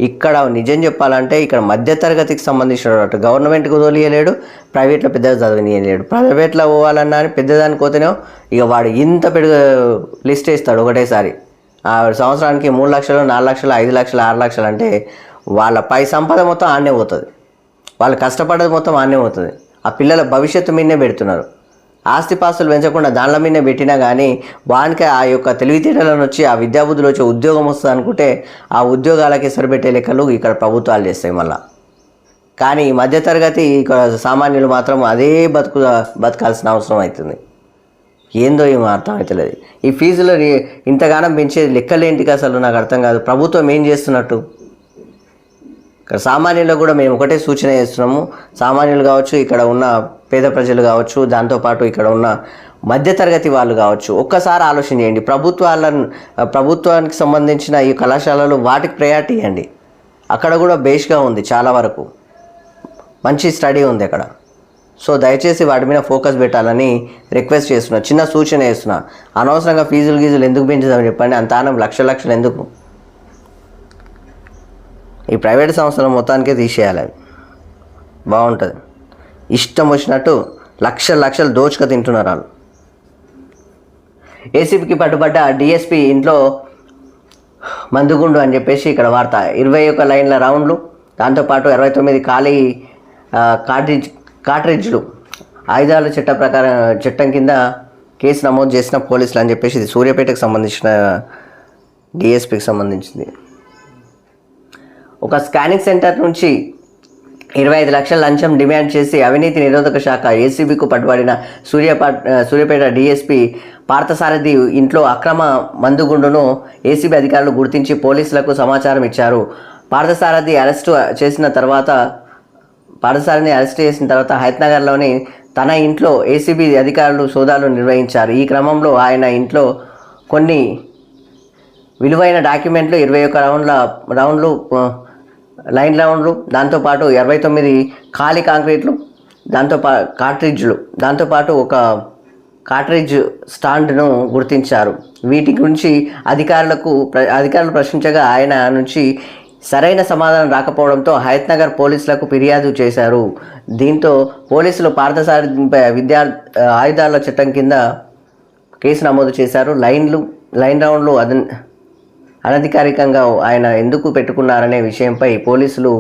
ఇక్కడ నిజం చెప్పాలంటే ఇక్కడ మధ్యతరగతికి సంబంధించిన గవర్నమెంట్కి తోలియలేడు, ప్రైవేట్లో పెద్దగా చదవనియలేడు. ప్రైవేట్లో పోవాలన్నా అని పెద్దదానికి పోతేనే ఇక వాడు ఇంత లిస్ట్ వేస్తాడు ఒకటేసారి. సంవత్సరానికి 3 లక్షలు, 4 లక్షలు, 5 లక్షలు, 6 లక్షలు అంటే వాళ్ళ పై సంపద మొత్తం ఆడనే పోతుంది. వాళ్ళు కష్టపడేది మొత్తం ఆడనే పోతుంది. ఆ పిల్లల భవిష్యత్తు మీదనే పెడుతున్నారు. ఆస్తిపాస్తులు పెంచకుండా దానిల మీదనే పెట్టినా కానీ వానికి ఆ యొక్క తెలివితేటలను వచ్చి ఆ విద్యాబుద్ధులు వచ్చి ఉద్యోగం వస్తుంది అనుకుంటే ఆ ఉద్యోగాలకి సరిపెట్టే లెక్కలు ఇక్కడ ప్రభుత్వాలు చేస్తాయి మళ్ళీ. కానీ మధ్యతరగతి సామాన్యులు మాత్రం అదే బతకాల్సిన అవసరం అవుతుంది. ఏందో ఏమో అర్థం అవుతలేదు. ఈ ఫీజులు ఇంతగానం పెంచేది లెక్కలేంటికి అసలు నాకు అర్థం కాదు. ప్రభుత్వం ఏం చేస్తున్నట్టు? ఇక్కడ సామాన్యులకు కూడా మేము ఒకటే సూచన చేస్తున్నాము. సామాన్యులు కావచ్చు, ఇక్కడ ఉన్న పేద ప్రజలు కావచ్చు, దాంతోపాటు ఇక్కడ ఉన్న మధ్యతరగతి వాళ్ళు కావచ్చు, ఒక్కసారి ఆలోచన చేయండి. ప్రభుత్వానికి సంబంధించిన ఈ కళాశాలలు వాటికి ప్రయారిటీ ఇవ్వండి. అక్కడ కూడా బేస్గా ఉంది, చాలా వరకు మంచి స్టడీ ఉంది అక్కడ. సో దయచేసి వాటి మీద ఫోకస్ పెట్టాలని రిక్వెస్ట్ చేస్తున్నా, చిన్న సూచన చేస్తున్నా. అనవసరంగా ఫీజులు ఎందుకు పెంచుదామని చెప్పండి. అంతానం లక్షలు ఎందుకు? ఈ ప్రైవేట్ సంస్థలు మొత్తానికే తీసేయాలి. అవి బాగుంటుంది. ఇష్టం వచ్చినట్టు లక్షలు దోచుక తింటున్నారు వాళ్ళు. ఏసీబీకి పట్టుబడ్డ డిఎస్పీ ఇంట్లో మందుగుండు అని చెప్పేసి ఇక్కడ వార్త. 21 లైన్ల రౌండ్లు, దాంతోపాటు 29 ఖాళీ కార్ట్రిడ్జ్లు, ఆయుధాల చట్టం కింద కేసు నమోదు చేసిన పోలీసులు అని చెప్పేసి ఇది సూర్యాపేటకు సంబంధించిన డిఎస్పీకి సంబంధించింది. ఒక స్కానింగ్ సెంటర్ నుంచి 25 లక్షల లంచం డిమాండ్ చేసి అవినీతి నిరోధక శాఖ ఏసీబీకు పట్టుబడిన సూర్యాపేట డిఎస్పీ పార్థసారథి ఇంట్లో అక్రమ మందుగుండును ఏసీబీ అధికారులు గుర్తించి పోలీసులకు సమాచారం ఇచ్చారు. పార్థసారథిని అరెస్ట్ చేసిన తర్వాత హైత్నగర్లోని తన ఇంట్లో ఏసీబీ అధికారులు సోదాలు నిర్వహించారు. ఈ క్రమంలో ఆయన ఇంట్లో కొన్ని విలువైన డాక్యుమెంట్లు, 21 లైన్ రౌండ్లు, దాంతోపాటు 29 ఖాళీ కార్ట్రిడ్జ్లు, దాంతోపాటు ఒక కార్ట్రిడ్జ్ స్టాండ్ను గుర్తించారు. వీటి గురించి అధికారులు ప్రశ్నించగా ఆయన నుంచి సరైన సమాధానం రాకపోవడంతో హయత్నగర్ పోలీసులకు ఫిర్యాదు చేశారు. దీంతో పోలీసులు పార్థసారథిపై ఆయుధాల చట్టం కింద కేసు నమోదు చేశారు. లైన్ రౌండ్లు అనధికారికంగా ఆయన ఎందుకు పెట్టుకున్నారనే విషయంపై పోలీసులు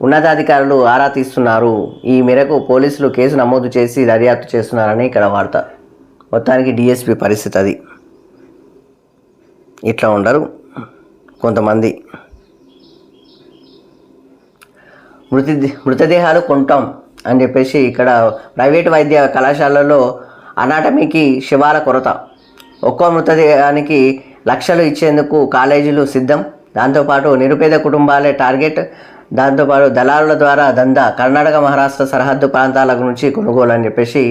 ఉన్నతాధికారులు ఆరా తీస్తున్నారు. ఈ మేరకు పోలీసులు కేసు నమోదు చేసి దర్యాప్తు చేస్తున్నారని ఇక్కడ వార్త. మొత్తానికి డిఎస్పీ పరిస్థితి అది. ఇట్లా ఉండరు కొంతమంది. మృతదేహాలు కొంటాం అని చెప్పేసి ఇక్కడ ప్రైవేట్ వైద్య కళాశాలలో అనాటమీకి శివాల కొరత. ఒక్కో మృతదేహానికి లక్షలు ఇచ్చేందుకు కాలేజీలు సిద్ధం. దాంతోపాటు నిరుపేద కుటుంబాలే టార్గెట్. దాంతోపాటు దళారుల ద్వారా దందా. కర్ణాటక మహారాష్ట్ర సరిహద్దు ప్రాంతాల నుంచి కొనుగోలు అని చెప్పేసి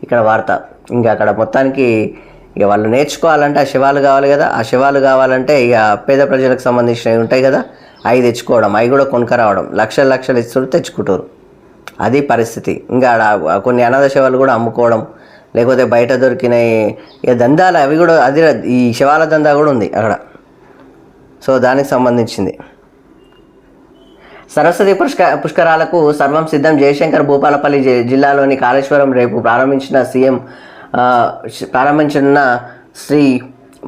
ఇక్కడ వార్త. ఇంకా అక్కడ మొత్తానికి ఇక వాళ్ళు నేర్చుకోవాలంటే ఆ శివాలు కావాలి కదా. ఆ శివాలు కావాలంటే ఇక పేద ప్రజలకు సంబంధించినవి ఉంటాయి కదా, అవి తెచ్చుకోవడం, అవి కూడా కొనుక్కరావడం, లక్షలు ఇస్తారు, తెచ్చుకుంటారు. అది పరిస్థితి. ఇంకా కొన్ని అనాథ శివాలు కూడా అమ్ముకోవడం, లేకపోతే బయట దొరికిన దందాలు అవి కూడా అది ఈ శివాల దందా కూడా ఉంది అక్కడ. సో దానికి సంబంధించింది. సరస్వతి పుష్కరాలకు సర్వం సిద్ధం. జయశంకర్ భూపాలపల్లి జిల్లాలోని కాళేశ్వరం రేపు ప్రారంభించనున్న శ్రీ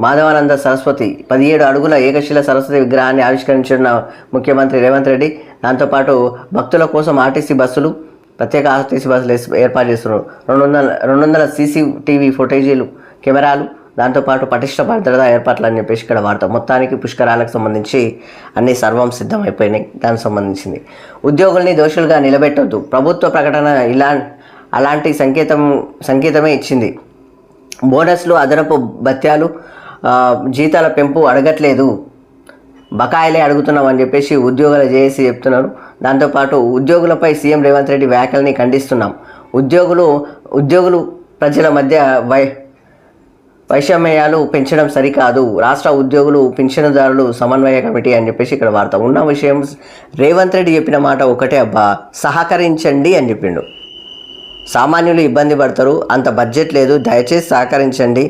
మాధవానంద సరస్వతి 17 అడుగుల ఏకశిల సరస్వతి విగ్రహాన్ని ఆవిష్కరించిన ముఖ్యమంత్రి రేవంత్ రెడ్డి. దాంతోపాటు భక్తుల కోసం ప్రత్యేక ఆర్టీసీ బస్సులు ఏర్పాటు చేస్తున్నారు. 200 CCTV ఫుటేజీలు, కెమెరాలు, దాంతోపాటు పటిష్ట భద్రతా ఏర్పాట్లు అని చెప్పేసి ఇక్కడ వాడతాం. మొత్తానికి పుష్కరాలకు సంబంధించి అన్ని సర్వం సిద్ధం అయిపోయినాయి. దానికి సంబంధించింది ఉద్యోగుల్ని దోషులుగా నిలబెట్టొద్దు, ప్రభుత్వ ప్రకటన అలాంటి సంకేతమే ఇచ్చింది. బోనస్లు, అదనపు భత్యాలు, జీతాల పెంపు అడగట్లేదు, బకాయిలే అడుగుతున్నాం అని చెప్పేసి ఉద్యోగుల జేఏసీ చెప్తున్నారు. దాంతోపాటు ఉద్యోగులపై సీఎం రేవంత్ రెడ్డి వ్యాఖ్యల్ని ఖండిస్తున్నాం. ఉద్యోగులు ప్రజల మధ్య వైషమ్యాలు పెంచడం సరికాదు, రాష్ట్ర ఉద్యోగులు పింఛనుదారులు సమన్వయ కమిటీ అని చెప్పేసి ఇక్కడ వార్త. ఉన్న విషయం రేవంత్ రెడ్డి చెప్పిన మాట ఒకటే, అబ్బా సహకరించండి అని చెప్పిండు. సామాన్యులు ఇబ్బంది పడతారు, అంత బడ్జెట్ లేదు, దయచేసి సహకరించండి.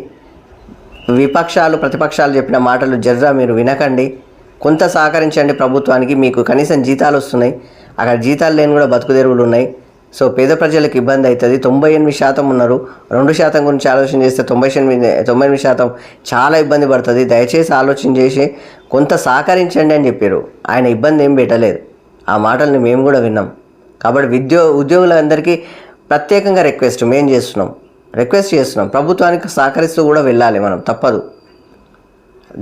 ప్రతిపక్షాలు చెప్పిన మాటలు జర్రా మీరు వినకండి, కొంత సహకరించండి ప్రభుత్వానికి, మీకు కనీసం జీతాలు వస్తున్నాయి, అక్కడ జీతాలు లేని కూడా బతుకుదెరువులు ఉన్నాయి. సో పేద ప్రజలకు ఇబ్బంది అవుతుంది. 98% ఉన్నారు, 2% గురించి ఆలోచన చేస్తే 98% చాలా ఇబ్బంది పడుతుంది. దయచేసి ఆలోచన చేసి కొంత సహకరించండి అని చెప్పారు. ఆయన ఇబ్బంది ఏం పెట్టలేదు, ఆ మాటల్ని మేము కూడా విన్నాం. కాబట్టి ఉద్యోగులందరికీ ప్రత్యేకంగా రిక్వెస్ట్ చేస్తున్నాం, ప్రభుత్వానికి సహకరిస్తూ కూడా వెళ్ళాలి మనం, తప్పదు.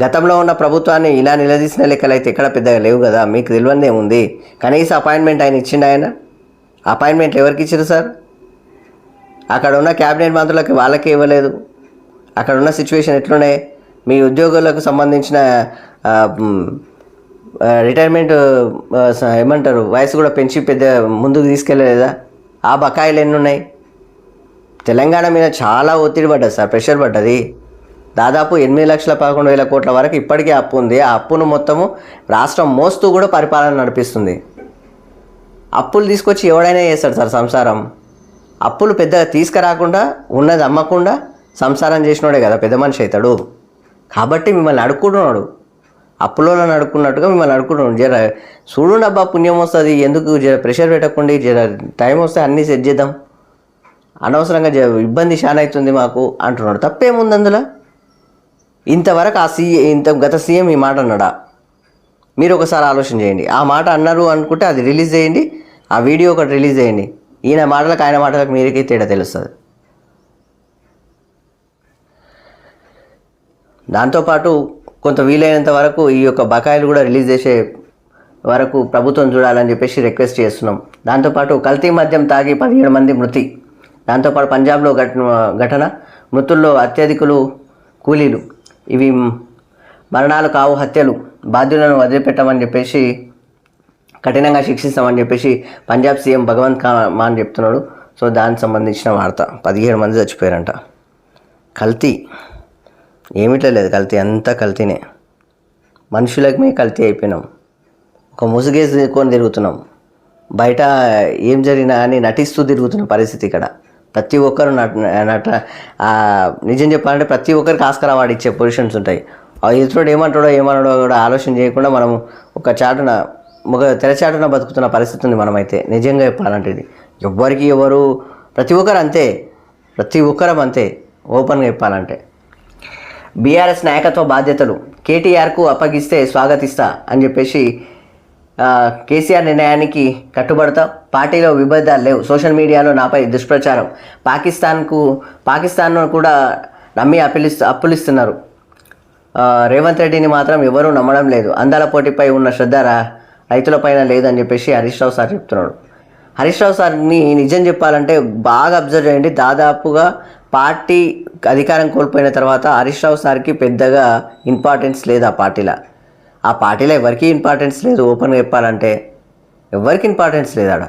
గతంలో ఉన్న ప్రభుత్వాన్ని ఇలా నిలదీసిన లెక్కలు అయితే ఎక్కడ పెద్దగా లేవు కదా, మీకు తెలియదే ఉంది. కనీసం అపాయింట్మెంట్ ఆయన ఇచ్చిండు, ఆయన అపాయింట్మెంట్లు ఎవరికి ఇచ్చారు సార్? అక్కడ ఉన్న క్యాబినెట్ మంత్రులకి వాళ్ళకే ఇవ్వలేదు. అక్కడ ఉన్న సిచ్యువేషన్ ఎట్లున్నాయి? మీ ఉద్యోగులకు సంబంధించిన రిటైర్మెంట్ ఏమంటారు వయసు కూడా పెంచి పెద్ద ముందుకు తీసుకెళ్ళలేదా? ఆ బకాయిలు ఎన్ని ఉన్నాయి? తెలంగాణ మీద చాలా ఒత్తిడి పడ్డది సార్, ప్రెషర్ పడ్డది. దాదాపు 8,11,000 కోట్ల వరకు ఇప్పటికే అప్పు ఉంది. ఆ అప్పును మొత్తము రాష్ట్రం మోస్తూ కూడా పరిపాలన నడిపిస్తుంది. అప్పులు తీసుకొచ్చి ఎవడైనా చేస్తాడు సార్ సంసారం. అప్పులు పెద్దగా తీసుకురాకుండా ఉన్నది అమ్మకుండా సంసారం చేసినోడే కదా పెద్ద మనిషి అవుతాడు. కాబట్టి మిమ్మల్ని అడుక్కుంటున్నాడు, అప్పులలో అడుక్కున్నట్టుగా మిమ్మల్ని అడుక్కుంటున్నాడు. జర చూడండి అబ్బా, పుణ్యం వస్తుంది, ఎందుకు జర ప్రెషర్ పెట్టకుండా జర టైం వస్తే అన్నీ సెట్ చేద్దాం, అనవసరంగా ఇబ్బంది చాలా అవుతుంది మాకు అంటున్నాడు. తప్పేముంది అందులో? ఇంతవరకు గత సీఎం ఈ మాట అన్నాడా? మీరు ఒకసారి ఆలోచన చేయండి. ఆ మాట అన్నారు అనుకుంటే అది రిలీజ్ చేయండి, ఆ వీడియో ఒకటి రిలీజ్ చేయండి. ఆయన మాటలకు మీరుకే తేడా తెలుస్తుంది. దాంతోపాటు కొంత వీలైనంత వరకు ఈ యొక్క బకాయిలు కూడా రిలీజ్ చేసే వరకు ప్రభుత్వం చూడాలని చెప్పేసి రిక్వెస్ట్ చేస్తున్నాం. దాంతోపాటు కల్తీ మద్యం తాగి 17 మంది మృతి. దాంతోపాటు పంజాబ్లో ఘటన, మృతుల్లో అత్యధికులు కూలీలు. ఇవి మరణాలు కావు, హత్యలు. బాధ్యులను వదిలిపెట్టమని చెప్పేసి కఠినంగా శిక్షిస్తామని చెప్పేసి పంజాబ్ సీఎం భగవంత్ మాన్ చెప్తున్నాడు. సో దానికి సంబంధించిన వార్త. 17 మంది చచ్చిపోయారంట. కల్తీ ఏమిట్లా లేదు, కల్తీ అంతా కల్తీనే. మనుషులకి కల్తీ అయిపోయినాం. ఒక ముసుగేసుకొని తిరుగుతున్నాం, బయట ఏం జరిగినా అని నటిస్తూ తిరుగుతున్న పరిస్థితి ఇక్కడ. ప్రతి ఒక్కరు నిజం చెప్పాలంటే ప్రతి ఒక్కరికి ఆస్కార్ అవార్డు ఇచ్చే పొజిషన్స్ ఉంటాయి. ఎదుటి ఏమన్నాడో కూడా ఆలోచన చేయకుండా మనం తెరచాటున బతుకుతున్న పరిస్థితి ఉంది మనమైతే. నిజంగా చెప్పాలంటే ఇది ఎవరు ప్రతి ఒక్కరం అంతే ఓపెన్గా చెప్పాలంటే. బీఆర్ఎస్ నాయకత్వ బాధ్యతలు కేటీఆర్కు అప్పగిస్తే స్వాగతిస్తా అని చెప్పేసి కేసీఆర్ నిర్ణయానికి కట్టుబడతా, పార్టీలో విభేదాలు లేవు, సోషల్ మీడియాలో నాపై దుష్ప్రచారం, పాకిస్తాన్ను కూడా నమ్మి అప్పులిస్తున్నారు, రేవంత్ రెడ్డిని మాత్రం ఎవరూ నమ్మడం లేదు, అందాల పోటీపై ఉన్న శ్రద్ధ రైతులపైన లేదని చెప్పేసి హరీష్ రావు సార్ చెప్తున్నాడు. హరీష్ రావు సార్ని నిజం చెప్పాలంటే బాగా అబ్జర్వ్ చేయండి. దాదాపుగా పార్టీ అధికారం కోల్పోయిన తర్వాత హరీష్ రావు సార్కి పెద్దగా ఇంపార్టెన్స్ లేదు ఆ పార్టీలో ఎవరికి ఇంపార్టెన్స్ లేదు. ఓపెన్గా చెప్పాలంటే ఎవరికి ఇంపార్టెన్స్ లేదు ఆడ.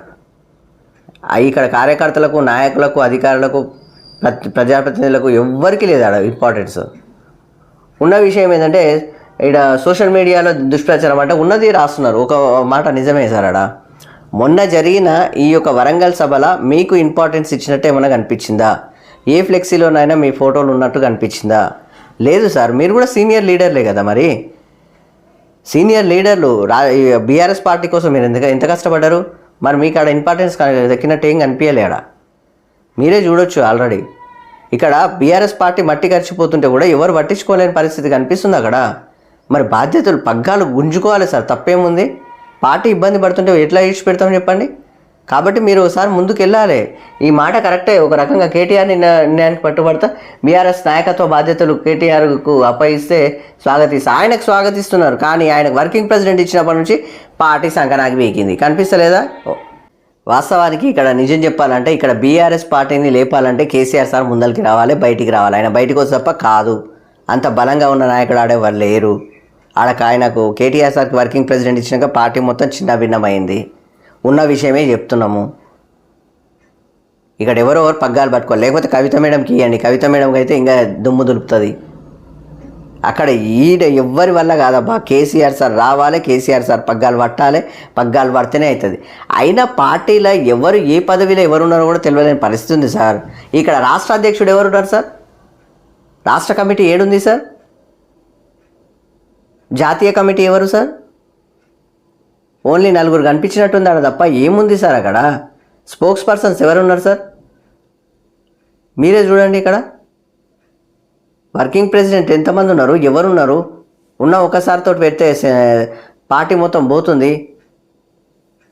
ఇక్కడ కార్యకర్తలకు, నాయకులకు, అధికారులకు, ప్రజాప్రతినిధులకు ఎవ్వరికి లేదు ఆడ ఇంపార్టెన్స్. ఉన్న విషయం ఏంటంటే ఇక్కడ సోషల్ మీడియాలో దుష్ప్రచారం అంటే ఉన్నది రాస్తున్నారు. ఒక మాట నిజమే సార్, ఆడ మొన్న జరిగిన ఈ యొక్క వరంగల్ సభలో మీకు ఇంపార్టెన్స్ ఇచ్చినట్టు ఏమైనా కనిపించిందా? ఏ ఫ్లెక్సీలోనైనా మీ ఫోటోలు ఉన్నట్టు కనిపించిందా? లేదు సార్. మీరు కూడా సీనియర్ లీడర్లే కదా, మరి సీనియర్ లీడర్లు బీఆర్ఎస్ పార్టీ కోసం మీరు ఎంత కష్టపడ్డారు? మరి మీకు ఆడ ఇంపార్టెన్స్ దక్కినట్టు ఏం కనిపించలే ఆడ. మీరే చూడొచ్చు. ఆల్రెడీ ఇక్కడ బీఆర్ఎస్ పార్టీ మట్టి ఖర్చిపోతుంటే కూడా ఎవరు పట్టించుకోలేని పరిస్థితి కనిపిస్తుంది అక్కడ. మరి బాధ్యతలు పగ్గాలు గుంజుకోవాలి సార్, తప్పేముంది? పార్టీ ఇబ్బంది పడుతుంటే ఎట్లా ఇచ్చి పెడతాం చెప్పండి? కాబట్టి మీరు ఒకసారి ముందుకు వెళ్ళాలి. ఈ మాట కరెక్టే, ఒక రకంగా కేటీఆర్ నిర్ణయానికి పట్టుబడతా బీఆర్ఎస్ నాయకత్వ బాధ్యతలు కేటీఆర్కు అప్పగిస్తే ఆయనకు స్వాగతిస్తున్నారు. కానీ ఆయనకు వర్కింగ్ ప్రెసిడెంట్ ఇచ్చినప్పటి నుంచి పార్టీ సంకనాకి వీకింది. కనిపిస్తలేదా? వాస్తవానికి ఇక్కడ నిజం చెప్పాలంటే ఇక్కడ బీఆర్ఎస్ పార్టీని లేపాలంటే కేసీఆర్ సార్ ముందరికి రావాలి, బయటికి రావాలి. ఆయన బయటికి వచ్చి తప్ప కాదు. అంత బలంగా ఉన్న నాయకుడు ఆడేవాళ్ళు లేరు. ఆయనకు కేటీఆర్ సార్కి వర్కింగ్ ప్రెసిడెంట్ ఇచ్చినాక పార్టీ మొత్తం చిన్న భిన్నమైంది. ఉన్న విషయమే చెప్తున్నాము. ఇక్కడ ఎవరెవరు పగ్గాలు పట్టుకోవాలి. లేకపోతే కవిత మేడంకి ఇవ్వండి. కవిత మేడంకి అయితే ఇంకా దుమ్ము దులుపుతుంది. అక్కడ ఎవ్వరి వల్ల కాదబ్బా. కేసీఆర్ సార్ రావాలి, కేసీఆర్ సార్ పగ్గాలు పట్టాలి. పగ్గాలు పడితేనే అవుతుంది. అయినా పార్టీలో ఎవరు ఏ పదవిలో ఎవరున్నారో కూడా తెలియలేని పరిస్థితి ఉంది సార్. ఇక్కడ రాష్ట్ర అధ్యక్షుడు ఎవరున్నారు సార్? రాష్ట్ర కమిటీ ఏడుంది సార్? జాతీయ కమిటీ ఎవరు సార్? ఓన్లీ 4 కనిపించినట్టుంది తప్ప ఏముంది సార్ అక్కడ? స్పోక్స్ పర్సన్స్ ఎవరున్నారు సార్? మీరే చూడండి. ఇక్కడ వర్కింగ్ ప్రెసిడెంట్ ఎంతమంది ఉన్నారు, ఎవరున్నారు? ఉన్న ఒకసారితో పెడితే పార్టీ మొత్తం పోతుంది.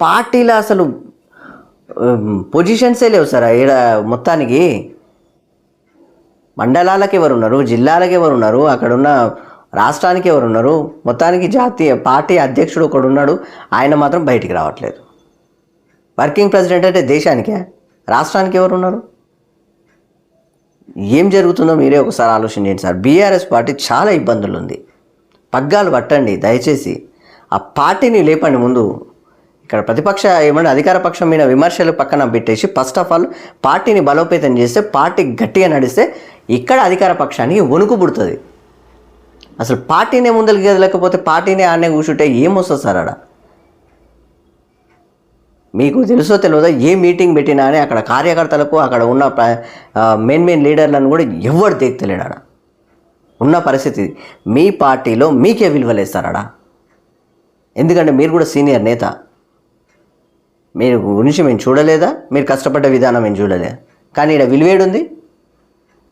పార్టీలో అసలు పొజిషన్సే లేవు సార్. ఇక్కడ మొత్తానికి మండలాలకు ఎవరున్నారు, జిల్లాలకు ఎవరున్నారు, అక్కడున్న రాష్ట్రానికి ఎవరున్నారు, మొత్తానికి జాతీయ పార్టీ అధ్యక్షుడు ఒకడు ఉన్నాడు. ఆయన మాత్రం బయటికి రావట్లేదు. వర్కింగ్ ప్రెసిడెంట్ అంటే దేశానికే, రాష్ట్రానికి ఎవరున్నారు? ఏం జరుగుతుందో మీరే ఒకసారి ఆలోచించండి సార్. బీఆర్ఎస్ పార్టీ చాలా ఇబ్బందులు ఉంది. పగ్గాలు పట్టండి దయచేసి. ఆ పార్టీని లేపండి ముందు. ఇక్కడ ప్రతిపక్ష ఏమన్నా అధికార పక్షం మీద విమర్శలు పక్కన పెట్టేసి ఫస్ట్ ఆఫ్ ఆల్ పార్టీని బలోపేతం చేస్తే, పార్టీ గట్టిగా నడిస్తే ఇక్కడ అధికార పక్షానికి వణుకు పుడుతుంది. అసలు పార్టీనే ముందరికి లేకపోతే పార్టీనే ఆడనే కూర్చుంటే ఏమొస్తుంది సార్? ఆడ మీకు తెలుసో తెలియదో ఏ మీటింగ్ పెట్టినా అని అక్కడ కార్యకర్తలకు అక్కడ ఉన్న మెయిన్ లీడర్లను కూడా ఎవరు దేక్తలేడు. ఆడ ఉన్న పరిస్థితి. మీ పార్టీలో మీకే విలువలేస్తారు ఆడ. ఎందుకంటే మీరు కూడా సీనియర్ నేత. మీరు గురించి మేము చూడలేదా? మీరు కష్టపడ్డ విధానం మేము చూడలేదా? కానీ ఇక్కడ విలువేడుంది.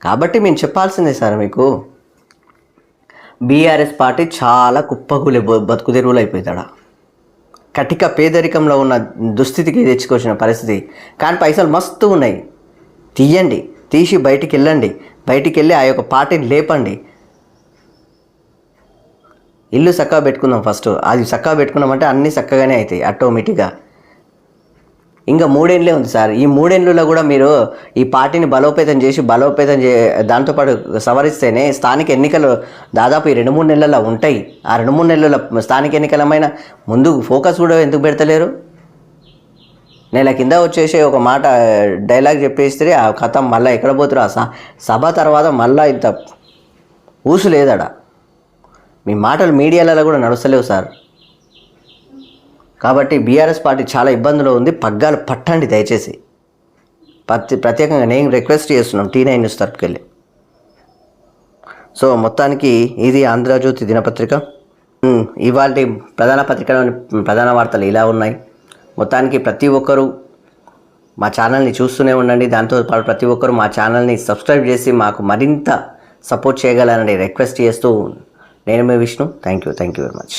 కాబట్టి మేము చెప్పాల్సిందే సార్ మీకు. బీఆర్ఎస్ పార్టీ చాలా కుప్పకూలే బతుకు తెరువులు అయిపోతాడా. కటిక పేదరికంలో ఉన్న దుస్థితికి తెచ్చుకొచ్చిన పరిస్థితి. కానీ పైసలు మస్తు ఉన్నాయి. తీయండి, తీసి బయటికి వెళ్ళండి. బయటికి వెళ్ళి ఆ యొక్క పార్టీని లేపండి. ఇల్లు చక్కగా పెట్టుకుందాం ఫస్ట్. అది చక్కగా పెట్టుకున్నామంటే అన్నీ చక్కగానే అవుతాయి ఆటోమేటిక్గా. ఇంకా 3 ఏళ్ళే ఉంది సార్. ఈ 3 ఏళ్ళలో కూడా మీరు ఈ పార్టీని బలోపేతం దాంతోపాటు సవరిస్తేనే స్థానిక ఎన్నికలు దాదాపు ఈ 2-3 నెలల్లో ఉంటాయి. ఆ 2-3 నెలల స్థానిక ఎన్నికలమైన ముందు ఫోకస్ కూడా ఎందుకు పెడతలేరు? నెల కింద వచ్చేసి ఒక మాట డైలాగ్ చెప్పేస్తే ఆ కథ మళ్ళీ ఎక్కడ పోతురు? ఆ సభ తర్వాత మళ్ళీ ఇంత ఊసు లేదడా. మీ మాటలు మీడియాలలో కూడా నడుస్తలేవు సార్. కాబట్టి బీఆర్ఎస్ పార్టీ చాలా ఇబ్బందులో ఉంది. పగ్గాలు పట్టండి దయచేసి. ప్రత్యేకంగా నేను రిక్వెస్ట్ చేస్తున్నాం T9 న్యూస్ తరపుకెళ్ళి. సో మొత్తానికి ఇది ఆంధ్రజ్యోతి దినపత్రిక. ఇవాళ ప్రధాన పత్రికలోని ప్రధాన వార్తలు ఇలా ఉన్నాయి. మొత్తానికి ప్రతి ఒక్కరూ మా ఛానల్ని చూస్తూనే ఉండండి. దాంతోపాటు ప్రతి ఒక్కరూ మా ఛానల్ని సబ్స్క్రైబ్ చేసి మాకు మరింత సపోర్ట్ చేయగలరని రిక్వెస్ట్ చేస్తూ నేను మీ Vishnu. Thank you very much.